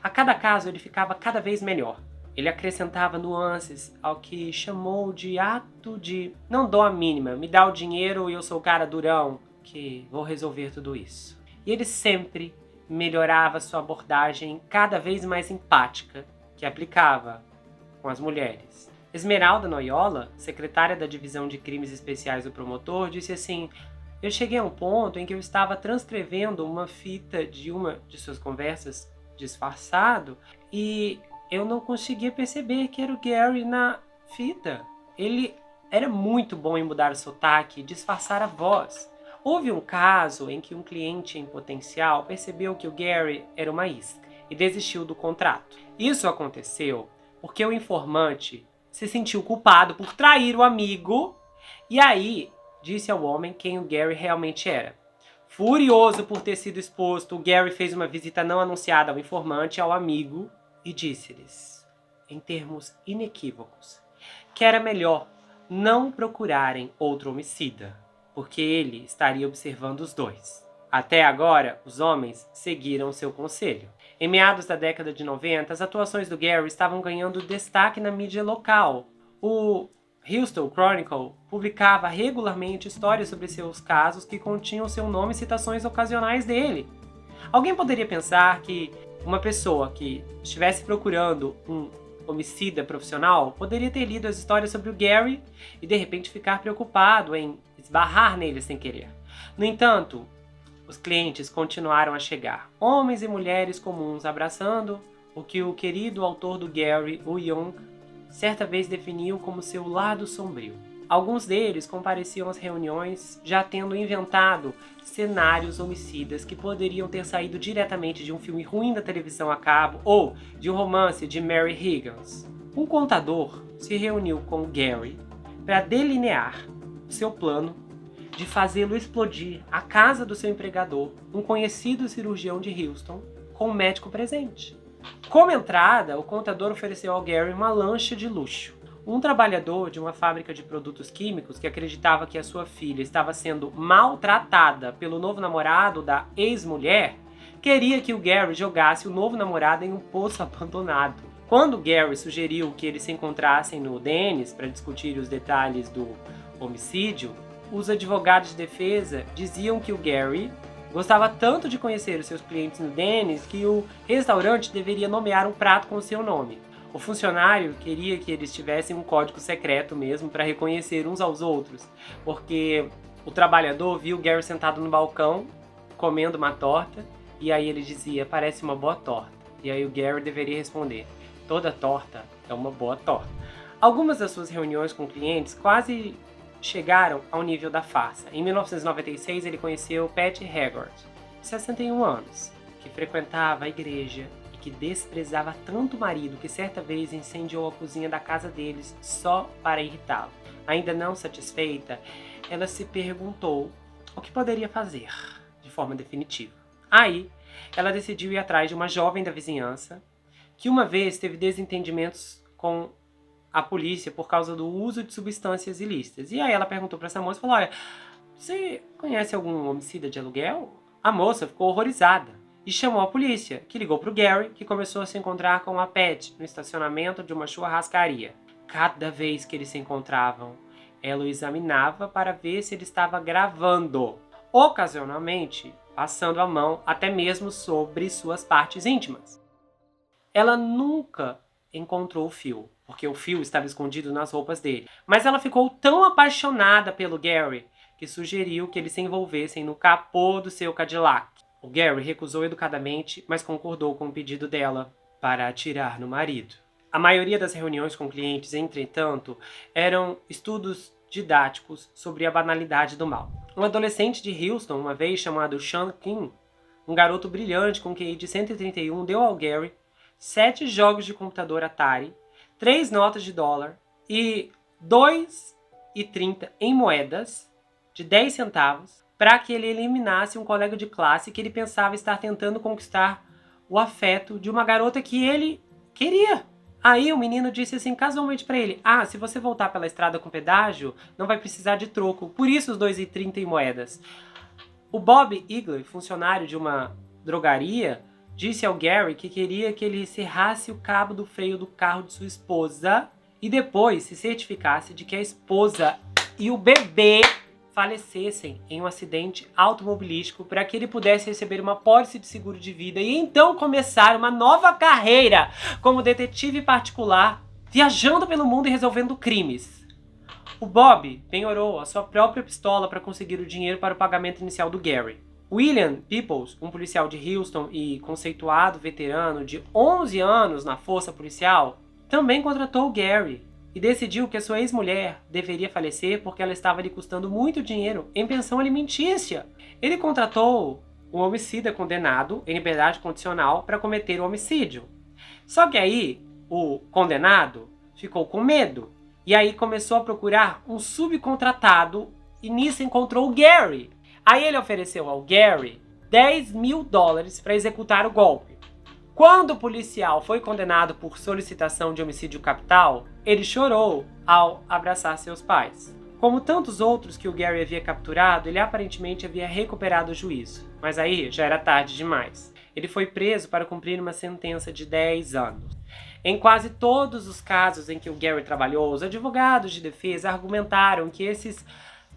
A cada caso ele ficava cada vez melhor. Ele acrescentava nuances ao que chamou de ato de não dou a mínima, me dá o dinheiro e eu sou o cara durão que vou resolver tudo isso. E ele sempre melhorava sua abordagem cada vez mais empática que aplicava com as mulheres. Esmeralda Noiola, secretária da Divisão de Crimes Especiais do promotor, disse assim, eu cheguei a um ponto em que eu estava transcrevendo uma fita de uma de suas conversas disfarçado e eu não conseguia perceber que era o Gary na fita. Ele era muito bom em mudar o sotaque e disfarçar a voz. Houve um caso em que um cliente em potencial percebeu que o Gary era uma isca e desistiu do contrato. Isso aconteceu porque o informante se sentiu culpado por trair o amigo e aí disse ao homem quem o Gary realmente era. Furioso por ter sido exposto, o Gary fez uma visita não anunciada ao informante e ao amigo e disse-lhes, em termos inequívocos, que era melhor não procurarem outro homicida, porque ele estaria observando os dois. Até agora, os homens seguiram seu conselho. Em meados da década de 90, as atuações do Gary estavam ganhando destaque na mídia local. O Houston Chronicle publicava regularmente histórias sobre seus casos que continham seu nome e citações ocasionais dele. Alguém poderia pensar que uma pessoa que estivesse procurando um homicida profissional poderia ter lido as histórias sobre o Gary e de repente ficar preocupado em esbarrar nele sem querer. No entanto, os clientes continuaram a chegar, homens e mulheres comuns abraçando o que o querido autor do Gary, o Young, certa vez definiu como seu lado sombrio. Alguns deles compareciam às reuniões já tendo inventado cenários homicidas que poderiam ter saído diretamente de um filme ruim da televisão a cabo ou de um romance de Mary Higgins. Um contador se reuniu com Gary para delinear o seu plano de fazê-lo explodir a casa do seu empregador, um conhecido cirurgião de Houston, com um médico presente. Como entrada, o contador ofereceu ao Gary uma lancha de luxo. Um trabalhador de uma fábrica de produtos químicos que acreditava que a sua filha estava sendo maltratada pelo novo namorado da ex-mulher, queria que o Gary jogasse o novo namorado em um poço abandonado. Quando Gary sugeriu que eles se encontrassem no Dennis para discutir os detalhes do homicídio, os advogados de defesa diziam que o Gary gostava tanto de conhecer os seus clientes no Dennis que o restaurante deveria nomear um prato com o seu nome. O funcionário queria que eles tivessem um código secreto mesmo para reconhecer uns aos outros, porque o trabalhador viu o Gary sentado no balcão, comendo uma torta, e aí ele dizia, parece uma boa torta. E aí o Gary deveria responder, toda torta é uma boa torta. Algumas das suas reuniões com clientes quase chegaram ao nível da farsa. Em 1996 ele conheceu Patty Haggard, de 61 anos, que frequentava a igreja que desprezava tanto o marido que certa vez incendiou a cozinha da casa deles só para irritá-lo. Ainda não satisfeita, ela se perguntou o que poderia fazer de forma definitiva. Aí, ela decidiu ir atrás de uma jovem da vizinhança que uma vez teve desentendimentos com a polícia por causa do uso de substâncias ilícitas. E aí ela perguntou para essa moça e falou, olha, você conhece algum homicida de aluguel? A moça ficou horrorizada e chamou a polícia, que ligou para o Gary, que começou a se encontrar com a Pat no estacionamento de uma churrascaria. Cada vez que eles se encontravam, ela o examinava para ver se ele estava gravando, ocasionalmente passando a mão até mesmo sobre suas partes íntimas. Ela nunca encontrou o Phil, porque o Phil estava escondido nas roupas dele, mas ela ficou tão apaixonada pelo Gary que sugeriu que eles se envolvessem no capô do seu Cadillac. O Gary recusou educadamente, mas concordou com o pedido dela para atirar no marido. A maioria das reuniões com clientes, entretanto, eram estudos didáticos sobre a banalidade do mal. Um adolescente de Houston, uma vez chamado Sean King, um garoto brilhante com QI de 131, deu ao Gary 7 jogos de computador Atari, 3 notas de dólar e 2,30 em moedas de 10 centavos, para que ele eliminasse um colega de classe que ele pensava estar tentando conquistar o afeto de uma garota que ele queria. Aí o menino disse assim casualmente para ele, se você voltar pela estrada com pedágio, não vai precisar de troco, por isso os 2,30 em moedas. O Bob Eagley, funcionário de uma drogaria, disse ao Gary que queria que ele serrasse o cabo do freio do carro de sua esposa e depois se certificasse de que a esposa e o bebê falecessem em um acidente automobilístico para que ele pudesse receber uma pólice de seguro de vida e então começar uma nova carreira como detetive particular, viajando pelo mundo e resolvendo crimes. O Bob penhorou a sua própria pistola para conseguir o dinheiro para o pagamento inicial do Gary. William Peoples, um policial de Houston e conceituado veterano de 11 anos na força policial, também contratou o Gary e decidiu que a sua ex-mulher deveria falecer porque ela estava lhe custando muito dinheiro em pensão alimentícia. Ele contratou um homicida condenado em liberdade condicional para cometer o homicídio. Só que aí o condenado ficou com medo e aí começou a procurar um subcontratado e nisso encontrou o Gary. Aí ele ofereceu ao Gary $10.000 para executar o golpe. Quando o policial foi condenado por solicitação de homicídio capital, ele chorou ao abraçar seus pais. Como tantos outros que o Gary havia capturado, ele aparentemente havia recuperado o juízo. Mas aí já era tarde demais. Ele foi preso para cumprir uma sentença de 10 anos. Em quase todos os casos em que o Gary trabalhou, os advogados de defesa argumentaram que esses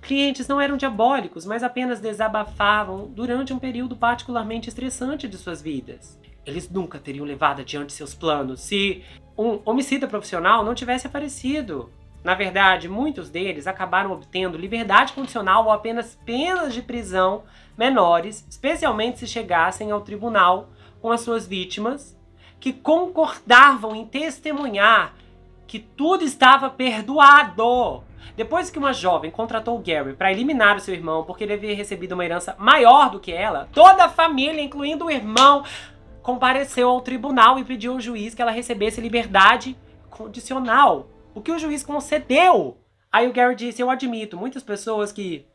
clientes não eram diabólicos, mas apenas desabafavam durante um período particularmente estressante de suas vidas. Eles nunca teriam levado adiante seus planos se um homicida profissional não tivesse aparecido. Na verdade, muitos deles acabaram obtendo liberdade condicional ou apenas penas de prisão menores, especialmente se chegassem ao tribunal com as suas vítimas, que concordavam em testemunhar que tudo estava perdoado. Depois que uma jovem contratou o Gary para eliminar o seu irmão porque ele havia recebido uma herança maior do que ela, toda a família, incluindo o irmão, compareceu ao tribunal e pediu ao juiz que ela recebesse liberdade condicional, o que o juiz concedeu. Aí o Gary disse: eu admito, muitas pessoas que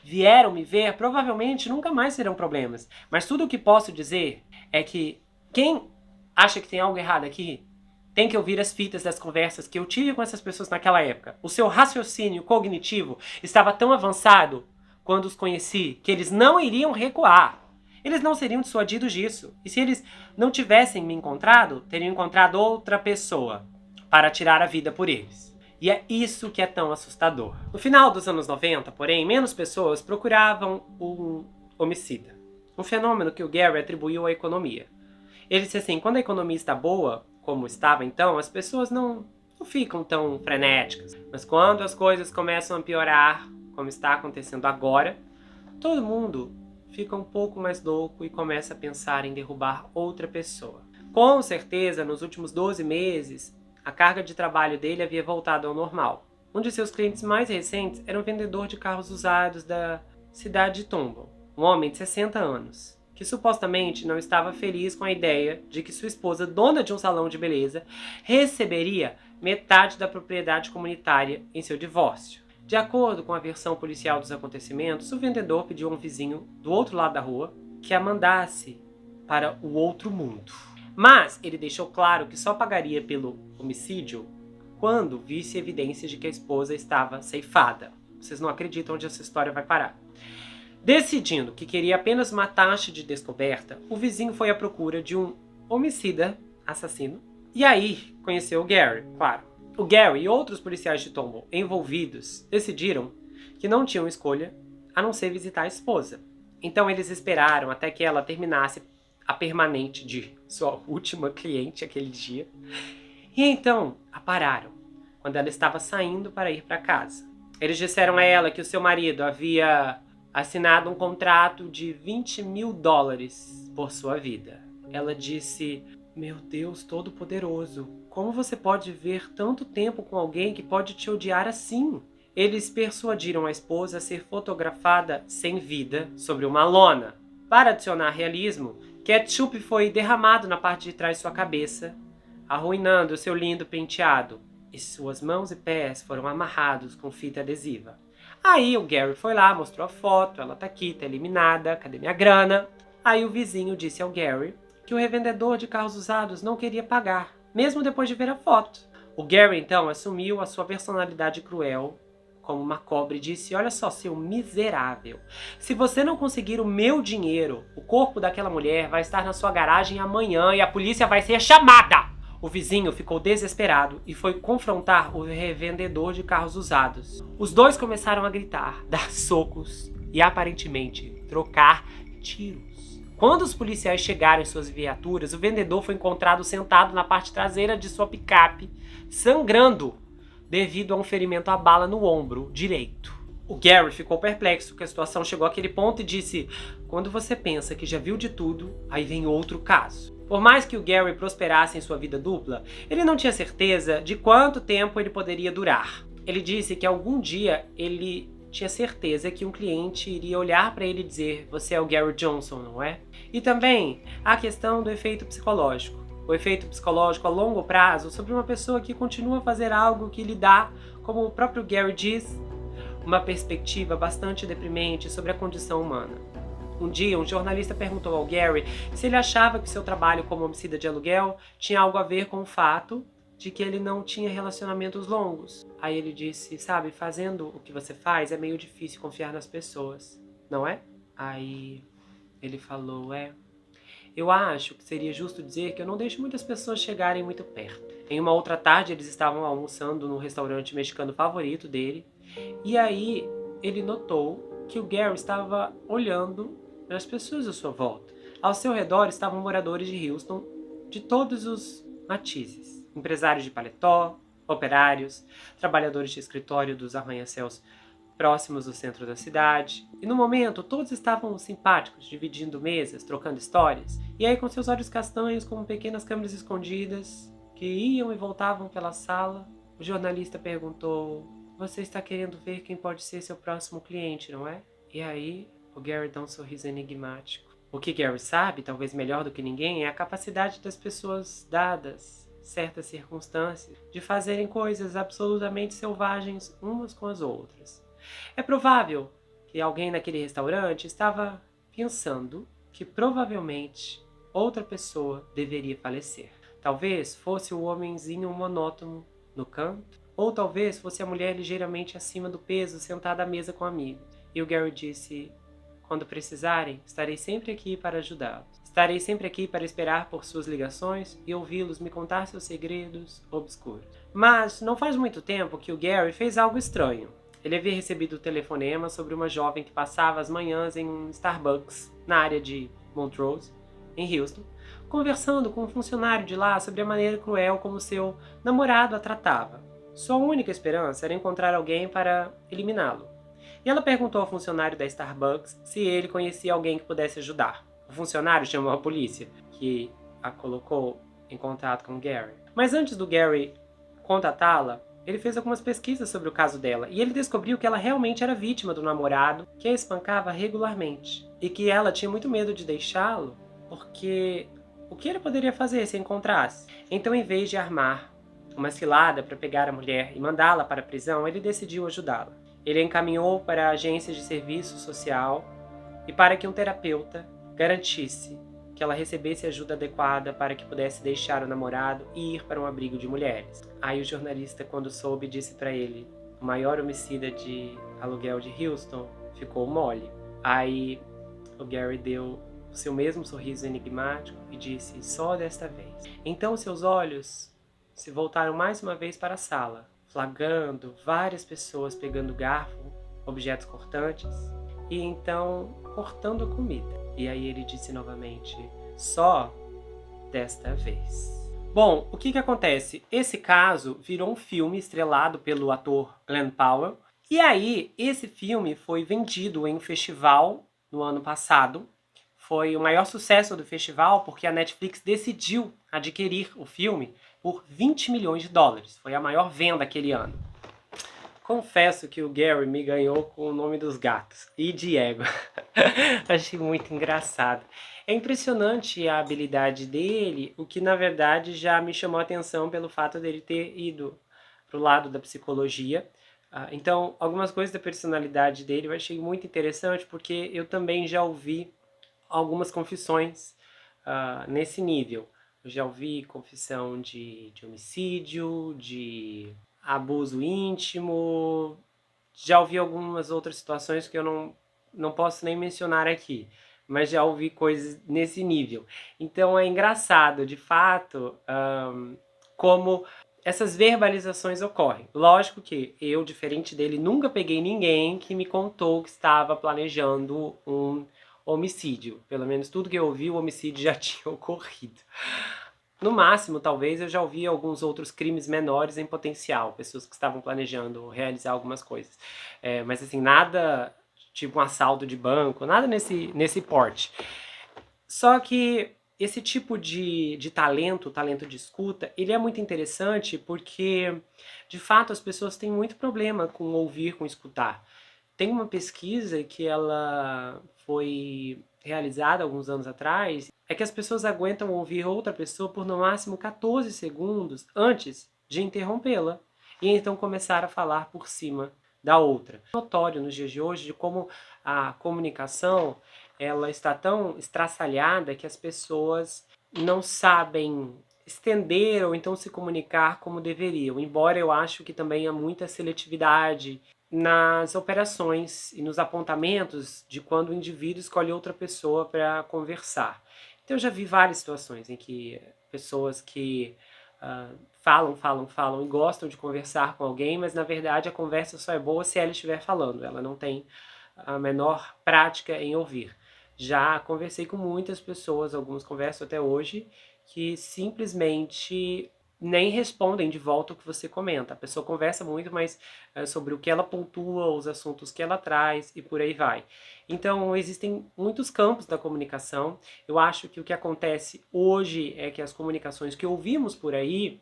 vieram me ver provavelmente nunca mais terão problemas, mas tudo o que posso dizer é que quem acha que tem algo errado aqui tem que ouvir as fitas das conversas que eu tive com essas pessoas naquela época. O seu raciocínio cognitivo estava tão avançado quando os conheci que eles não iriam recuar. Eles não seriam dissuadidos disso. E se eles não tivessem me encontrado, teriam encontrado outra pessoa para tirar a vida por eles. E é isso que é tão assustador. No final dos anos 90, porém, menos pessoas procuravam um homicida. Um fenômeno que o Gary atribuiu à economia. Ele disse assim: quando a economia está boa, como estava então, as pessoas não ficam tão frenéticas. Mas quando as coisas começam a piorar, como está acontecendo agora, todo mundo fica um pouco mais louco e começa a pensar em derrubar outra pessoa. Com certeza, nos últimos 12 meses, a carga de trabalho dele havia voltado ao normal. Um de seus clientes mais recentes era um vendedor de carros usados da cidade de Tomball, um homem de 60 anos, que supostamente não estava feliz com a ideia de que sua esposa, dona de um salão de beleza, receberia metade da propriedade comunitária em seu divórcio. De acordo com a versão policial dos acontecimentos, o vendedor pediu a um vizinho do outro lado da rua que a mandasse para o outro mundo. Mas ele deixou claro que só pagaria pelo homicídio quando visse evidências de que a esposa estava ceifada. Vocês não acreditam onde essa história vai parar. Decidindo que queria apenas uma taxa de descoberta, o vizinho foi à procura de um homicida assassino. E aí conheceu o Gary, claro. O Gary e outros policiais de Tomball envolvidos decidiram que não tinham escolha a não ser visitar a esposa. Então eles esperaram até que ela terminasse a permanente de sua última cliente aquele dia. E então a pararam quando ela estava saindo para ir para casa. Eles disseram a ela que o seu marido havia assinado um contrato de $20 mil por sua vida. Ela disse: meu Deus Todo-Poderoso, como você pode viver tanto tempo com alguém que pode te odiar assim? Eles persuadiram a esposa a ser fotografada sem vida sobre uma lona. Para adicionar realismo, ketchup foi derramado na parte de trás de sua cabeça, arruinando seu lindo penteado, e suas mãos e pés foram amarrados com fita adesiva. Aí o Gary foi lá, mostrou a foto: ela tá aqui, tá eliminada, cadê minha grana? Aí o vizinho disse ao Gary que o revendedor de carros usados não queria pagar, mesmo depois de ver a foto. O Gary então assumiu a sua personalidade cruel como uma cobra e disse: olha só, seu miserável, se você não conseguir o meu dinheiro, o corpo daquela mulher vai estar na sua garagem amanhã e a polícia vai ser chamada. O vizinho ficou desesperado e foi confrontar o revendedor de carros usados. Os dois começaram a gritar, dar socos e aparentemente trocar tiros. Quando os policiais chegaram em suas viaturas, o vendedor foi encontrado sentado na parte traseira de sua picape, sangrando devido a um ferimento à bala no ombro direito. O Gary ficou perplexo que a situação chegou àquele ponto e disse: quando você pensa que já viu de tudo, aí vem outro caso. Por mais que o Gary prosperasse em sua vida dupla, ele não tinha certeza de quanto tempo ele poderia durar. Ele disse que algum dia ele tinha certeza que um cliente iria olhar para ele e dizer: você é o Gary Johnson, não é? E também a questão do efeito psicológico. O efeito psicológico a longo prazo sobre uma pessoa que continua a fazer algo que lhe dá, como o próprio Gary diz, uma perspectiva bastante deprimente sobre a condição humana. Um dia, um jornalista perguntou ao Gary se ele achava que seu trabalho como homicida de aluguel tinha algo a ver com o fato de que ele não tinha relacionamentos longos. Aí ele disse: sabe, fazendo o que você faz é meio difícil confiar nas pessoas, não é? Aí ele falou: eu acho que seria justo dizer que eu não deixo muitas pessoas chegarem muito perto. Em uma outra tarde, eles estavam almoçando no restaurante mexicano favorito dele, e aí ele notou que o Gary estava olhando para as pessoas à sua volta. Ao seu redor estavam moradores de Houston de todos os matizes: empresários de paletó, operários, trabalhadores de escritório dos arranha-céus próximos do centro da cidade, e no momento todos estavam simpáticos, dividindo mesas, trocando histórias, e aí com seus olhos castanhos como pequenas câmeras escondidas, que iam e voltavam pela sala, o jornalista perguntou: "Você está querendo ver quem pode ser seu próximo cliente, não é?" E aí o Gary dá um sorriso enigmático. O que Gary sabe, talvez melhor do que ninguém, é a capacidade das pessoas dadas certas circunstâncias de fazerem coisas absolutamente selvagens umas com as outras. É provável que alguém naquele restaurante estava pensando que provavelmente outra pessoa deveria falecer. Talvez fosse o homenzinho monótono no canto, ou talvez fosse a mulher ligeiramente acima do peso sentada à mesa com amigos. E o Gary disse: "Quando precisarem, estarei sempre aqui para ajudá-los. Estarei sempre aqui para esperar por suas ligações e ouvi-los me contar seus segredos obscuros." Mas não faz muito tempo que o Gary fez algo estranho. Ele havia recebido um telefonema sobre uma jovem que passava as manhãs em um Starbucks na área de Montrose, em Houston, conversando com um funcionário de lá sobre a maneira cruel como seu namorado a tratava. Sua única esperança era encontrar alguém para eliminá-lo. E ela perguntou ao funcionário da Starbucks se ele conhecia alguém que pudesse ajudar. O funcionário chamou a polícia, que a colocou em contato com Gary. Mas antes do Gary contatá-la, ele fez algumas pesquisas sobre o caso dela e ele descobriu que ela realmente era vítima do namorado que a espancava regularmente e que ela tinha muito medo de deixá-lo porque o que ele poderia fazer se encontrasse? Então, em vez de armar uma cilada para pegar a mulher e mandá-la para a prisão, ele decidiu ajudá-la. Ele a encaminhou para agências de serviço social e para que um terapeuta garantisse que ela recebesse ajuda adequada para que pudesse deixar o namorado e ir para um abrigo de mulheres. Aí o jornalista, quando soube, disse para ele: "O maior homicida de aluguel de Houston ficou mole." Aí o Gary deu o seu mesmo sorriso enigmático e disse: "Só desta vez." Então seus olhos se voltaram mais uma vez para a sala, flagrando várias pessoas pegando garfo, objetos cortantes, e então cortando a comida. E aí ele disse novamente: "Só desta vez." Bom, o que acontece? Esse caso virou um filme estrelado pelo ator Glenn Powell. E aí, esse filme foi vendido em um festival no ano passado. Foi o maior sucesso do festival porque a Netflix decidiu adquirir o filme por 20 milhões de dólares. Foi a maior venda aquele ano. Confesso que o Gary me ganhou com o nome dos gatos e Diego. Achei muito engraçado. É impressionante a habilidade dele, o que na verdade já me chamou a atenção pelo fato dele ter ido pro lado da psicologia. Então, algumas coisas da personalidade dele eu achei muito interessante, porque eu também já ouvi algumas confissões nesse nível. Eu já ouvi confissão de homicídio, de abuso íntimo, já ouvi algumas outras situações que eu não posso nem mencionar aqui, mas já ouvi coisas nesse nível. Então é engraçado, de fato, como essas verbalizações ocorrem. Lógico que eu, diferente dele, nunca peguei ninguém que me contou que estava planejando um homicídio. Pelo menos tudo que eu ouvi, o homicídio já tinha ocorrido. No máximo, talvez, eu já ouvi alguns outros crimes menores em potencial, pessoas que estavam planejando realizar algumas coisas. Mas assim, nada tipo um assalto de banco, nada nesse porte. Só que esse tipo de talento de escuta, ele é muito interessante porque, de fato, as pessoas têm muito problema com ouvir, com escutar. Tem uma pesquisa que ela foi realizada alguns anos atrás, é que as pessoas aguentam ouvir outra pessoa por no máximo 14 segundos antes de interrompê-la e então começar a falar por cima da outra. É notório nos dias de hoje de como a comunicação ela está tão estraçalhada que as pessoas não sabem estender ou então se comunicar como deveriam, embora eu acho que também há muita seletividade nas operações e nos apontamentos de quando o indivíduo escolhe outra pessoa para conversar. Então eu já vi várias situações em que pessoas que falam e gostam de conversar com alguém, mas na verdade a conversa só é boa se ela estiver falando, ela não tem a menor prática em ouvir. Já conversei com muitas pessoas, algumas conversam até hoje, que simplesmente nem respondem de volta o que você comenta. A pessoa conversa muito, mas sobre o que ela pontua, os assuntos que ela traz e por aí vai. Então, existem muitos campos da comunicação. Eu acho que o que acontece hoje é que as comunicações que ouvimos por aí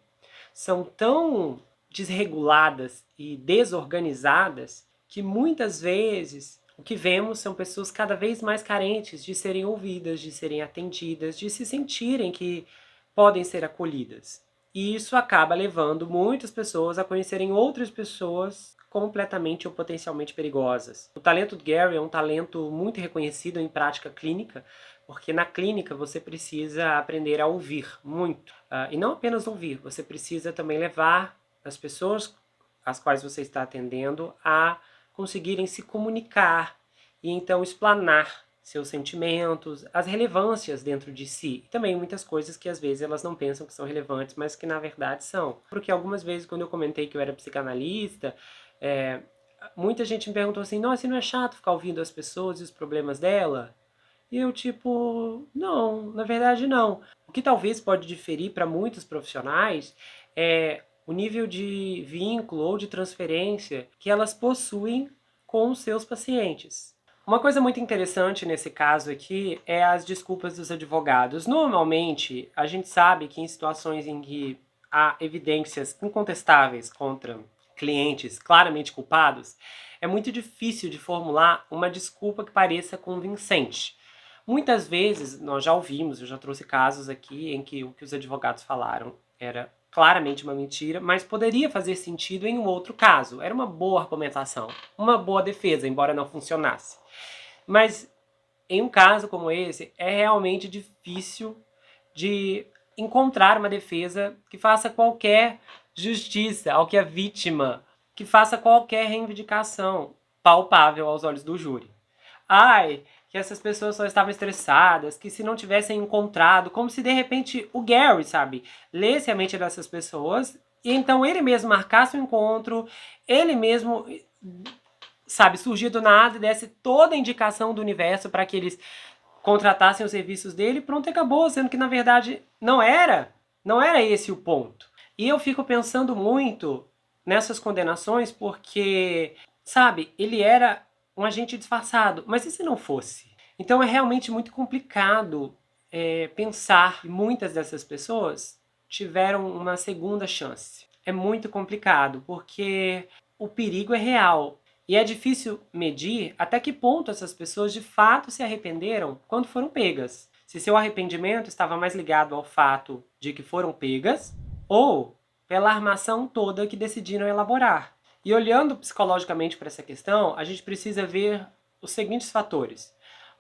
são tão desreguladas e desorganizadas que muitas vezes o que vemos são pessoas cada vez mais carentes de serem ouvidas, de serem atendidas, de se sentirem que podem ser acolhidas. E isso acaba levando muitas pessoas a conhecerem outras pessoas completamente ou potencialmente perigosas. O talento do Gary é um talento muito reconhecido em prática clínica, porque na clínica você precisa aprender a ouvir muito. E não apenas ouvir, você precisa também levar as pessoas às quais você está atendendo a conseguirem se comunicar e então explanar seus sentimentos, as relevâncias dentro de si. E também muitas coisas que às vezes elas não pensam que são relevantes, mas que na verdade são. Porque algumas vezes quando eu comentei que eu era psicanalista, muita gente me perguntou assim, nossa, não é chato ficar ouvindo as pessoas e os problemas dela? E eu tipo, não, na verdade não. O que talvez pode diferir para muitos profissionais é o nível de vínculo ou de transferência que elas possuem com os seus pacientes. Uma coisa muito interessante nesse caso aqui é as desculpas dos advogados. Normalmente, a gente sabe que em situações em que há evidências incontestáveis contra clientes claramente culpados, é muito difícil de formular uma desculpa que pareça convincente. Muitas vezes, nós já ouvimos, eu já trouxe casos aqui em que o que os advogados falaram era claramente uma mentira, mas poderia fazer sentido em um outro caso. Era uma boa argumentação, uma boa defesa, embora não funcionasse. Mas em um caso como esse, é realmente difícil de encontrar uma defesa que faça qualquer justiça ao que a vítima, que faça qualquer reivindicação palpável aos olhos do júri. Ai, que essas pessoas só estavam estressadas, que se não tivessem encontrado, como se de repente o Gary, sabe, lesse a mente dessas pessoas e então ele mesmo marcasse o encontro, ele mesmo, sabe, surgia do nada e desse toda a indicação do universo para que eles contratassem os serviços dele, pronto, acabou, sendo que na verdade não era esse o ponto. E eu fico pensando muito nessas condenações porque, sabe, ele era um agente disfarçado, mas e se não fosse? Então é realmente muito complicado pensar que muitas dessas pessoas tiveram uma segunda chance. É muito complicado, porque o perigo é real. E é difícil medir até que ponto essas pessoas de fato se arrependeram quando foram pegas. Se seu arrependimento estava mais ligado ao fato de que foram pegas ou pela armação toda que decidiram elaborar. E olhando psicologicamente para essa questão, a gente precisa ver os seguintes fatores.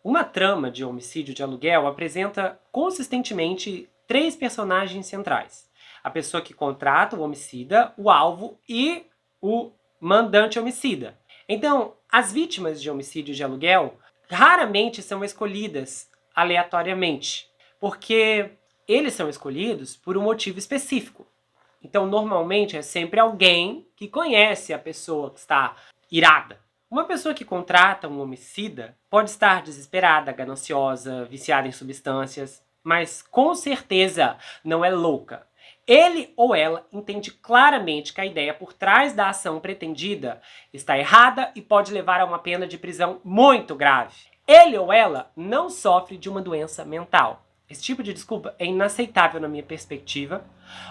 Uma trama de homicídio de aluguel apresenta consistentemente 3 personagens centrais. A pessoa que contrata o homicida, o alvo e o mandante homicida. Então, as vítimas de homicídio de aluguel raramente são escolhidas aleatoriamente, porque eles são escolhidos por um motivo específico. Então, normalmente, é sempre alguém que conhece a pessoa que está irada. Uma pessoa que contrata um homicida pode estar desesperada, gananciosa, viciada em substâncias, mas com certeza não é louca. Ele ou ela entende claramente que a ideia por trás da ação pretendida está errada e pode levar a uma pena de prisão muito grave. Ele ou ela não sofre de uma doença mental. Esse tipo de desculpa é inaceitável na minha perspectiva.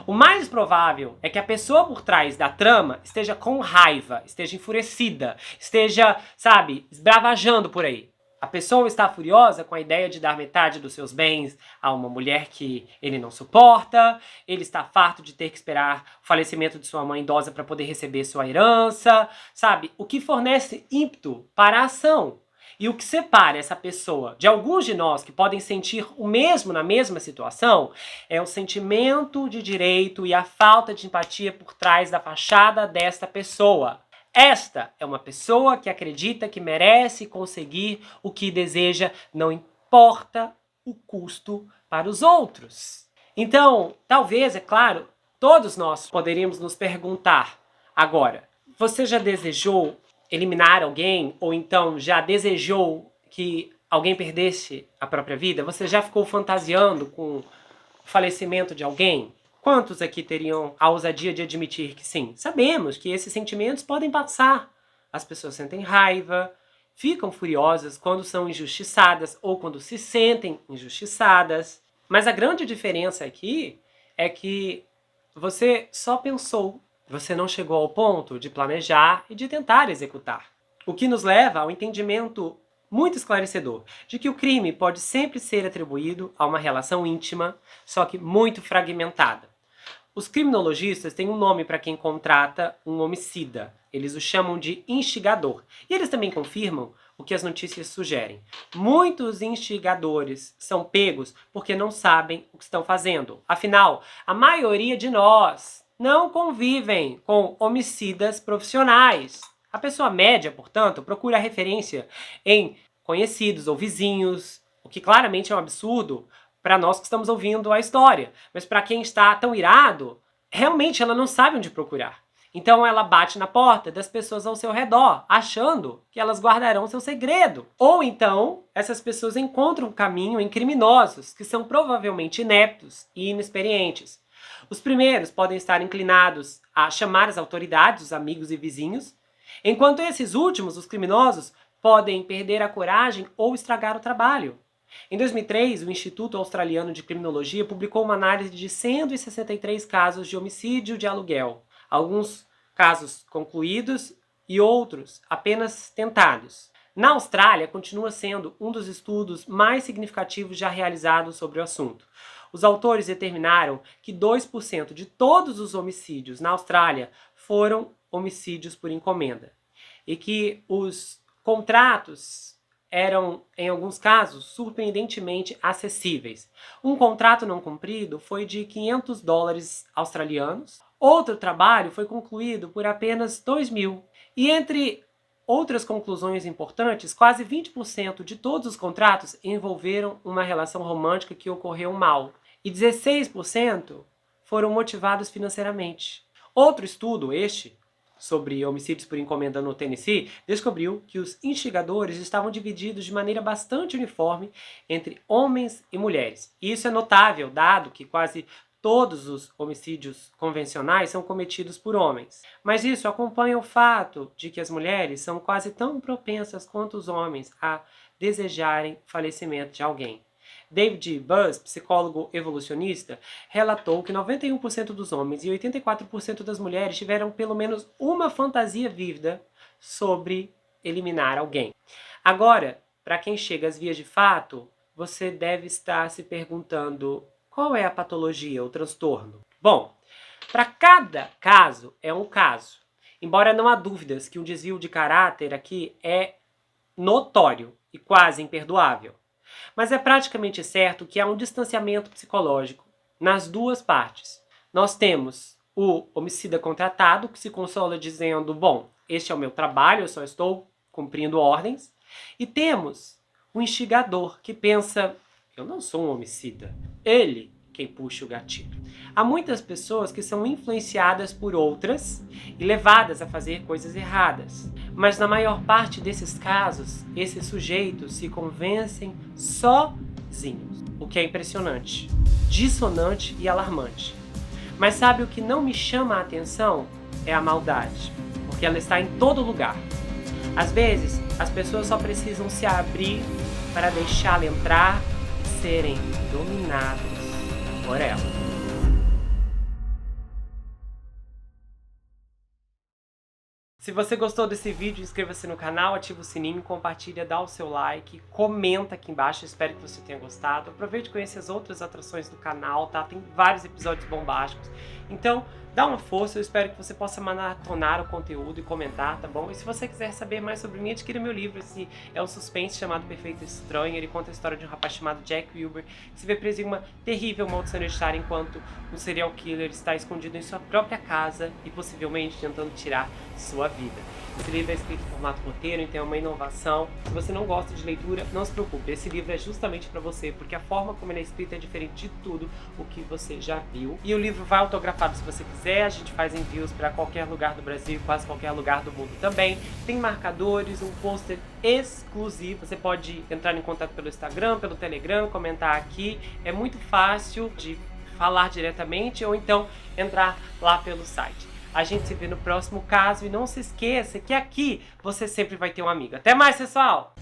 O mais provável é que a pessoa por trás da trama esteja com raiva, esteja enfurecida, esteja, sabe, esbravajando por aí. A pessoa está furiosa com a ideia de dar metade dos seus bens a uma mulher que ele não suporta, ele está farto de ter que esperar o falecimento de sua mãe idosa para poder receber sua herança, sabe? O que fornece ímpeto para a ação. E o que separa essa pessoa de alguns de nós que podem sentir o mesmo na mesma situação é o sentimento de direito e a falta de empatia por trás da fachada desta pessoa. Esta é uma pessoa que acredita que merece conseguir o que deseja, não importa o custo para os outros. Então, talvez, é claro, todos nós poderíamos nos perguntar agora, você já desejou eliminar alguém, ou então já desejou que alguém perdesse a própria vida? Você já ficou fantasiando com o falecimento de alguém? Quantos aqui teriam a ousadia de admitir que sim? Sabemos que esses sentimentos podem passar. As pessoas sentem raiva, ficam furiosas quando são injustiçadas ou quando se sentem injustiçadas. Mas a grande diferença aqui é que você só pensou, você não chegou ao ponto de planejar e de tentar executar. O que nos leva ao entendimento muito esclarecedor de que o crime pode sempre ser atribuído a uma relação íntima, só que muito fragmentada. Os criminologistas têm um nome para quem contrata um homicida. Eles o chamam de instigador. E eles também confirmam o que as notícias sugerem. Muitos instigadores são pegos porque não sabem o que estão fazendo. Afinal, a maioria de nós não convivem com homicidas profissionais. A pessoa média, portanto, procura referência em conhecidos ou vizinhos, o que claramente é um absurdo para nós que estamos ouvindo a história. Mas para quem está tão irado, realmente ela não sabe onde procurar. Então ela bate na porta das pessoas ao seu redor, achando que elas guardarão seu segredo. Ou então, essas pessoas encontram um caminho em criminosos, que são provavelmente ineptos e inexperientes. Os primeiros podem estar inclinados a chamar as autoridades, os amigos e vizinhos, enquanto esses últimos, os criminosos, podem perder a coragem ou estragar o trabalho. Em 2003, o Instituto Australiano de Criminologia publicou uma análise de 163 casos de homicídio de aluguel. Alguns casos concluídos e outros apenas tentados. Na Austrália, continua sendo um dos estudos mais significativos já realizados sobre o assunto. Os autores determinaram que 2% de todos os homicídios na Austrália foram homicídios por encomenda. E que os contratos eram, em alguns casos, surpreendentemente acessíveis. Um contrato não cumprido foi de $500 australianos. Outro trabalho foi concluído por apenas 2.000. E entre outras conclusões importantes, quase 20% de todos os contratos envolveram uma relação romântica que ocorreu mal. E 16% foram motivados financeiramente. Outro estudo, sobre homicídios por encomenda no Tennessee, descobriu que os instigadores estavam divididos de maneira bastante uniforme entre homens e mulheres. E isso é notável, dado que quase todos os homicídios convencionais são cometidos por homens. Mas isso acompanha o fato de que as mulheres são quase tão propensas quanto os homens a desejarem o falecimento de alguém. David Buss, psicólogo evolucionista, relatou que 91% dos homens e 84% das mulheres tiveram pelo menos uma fantasia vívida sobre eliminar alguém. Agora, para quem chega às vias de fato, você deve estar se perguntando qual é a patologia, o transtorno. Bom, para cada caso é um caso. Embora não há dúvidas que um desvio de caráter aqui é notório e quase imperdoável. Mas é praticamente certo que há um distanciamento psicológico nas duas partes. Nós temos o homicida contratado, que se consola dizendo, bom, este é o meu trabalho, eu só estou cumprindo ordens. E temos o instigador, que pensa, eu não sou um homicida, ele quem puxa o gatilho. Há muitas pessoas que são influenciadas por outras e levadas a fazer coisas erradas. Mas na maior parte desses casos, esses sujeitos se convencem sozinhos. O que é impressionante, dissonante e alarmante. Mas sabe o que não me chama a atenção? É a maldade. Porque ela está em todo lugar. Às vezes, as pessoas só precisam se abrir para deixá-la entrar e serem dominadas por ela. Se você gostou desse vídeo, inscreva-se no canal, ativa o sininho, compartilha, dá o seu like, comenta aqui embaixo, espero que você tenha gostado. Aproveite e conheça as outras atrações do canal, tá? Tem vários episódios bombásticos. Então, dá uma força, eu espero que você possa maratonar o conteúdo e comentar, tá bom? E se você quiser saber mais sobre mim, adquira meu livro, esse é um suspense chamado Perfeito Estranho. Ele conta a história de um rapaz chamado Jack Wilber, que se vê preso em uma terrível maldição hereditária enquanto um serial killer está escondido em sua própria casa e possivelmente tentando tirar sua vida. Esse livro é escrito em formato roteiro, então é uma inovação. Se você não gosta de leitura, não se preocupe, esse livro é justamente para você, porque a forma como ele é escrito é diferente de tudo o que você já viu. E o livro vai autografado se você quiser, a gente faz envios para qualquer lugar do Brasil, quase qualquer lugar do mundo também. Tem marcadores, um pôster exclusivo, você pode entrar em contato pelo Instagram, pelo Telegram, comentar aqui. É muito fácil de falar diretamente ou então entrar lá pelo site. A gente se vê no próximo caso e não se esqueça que aqui você sempre vai ter um amigo. Até mais, pessoal!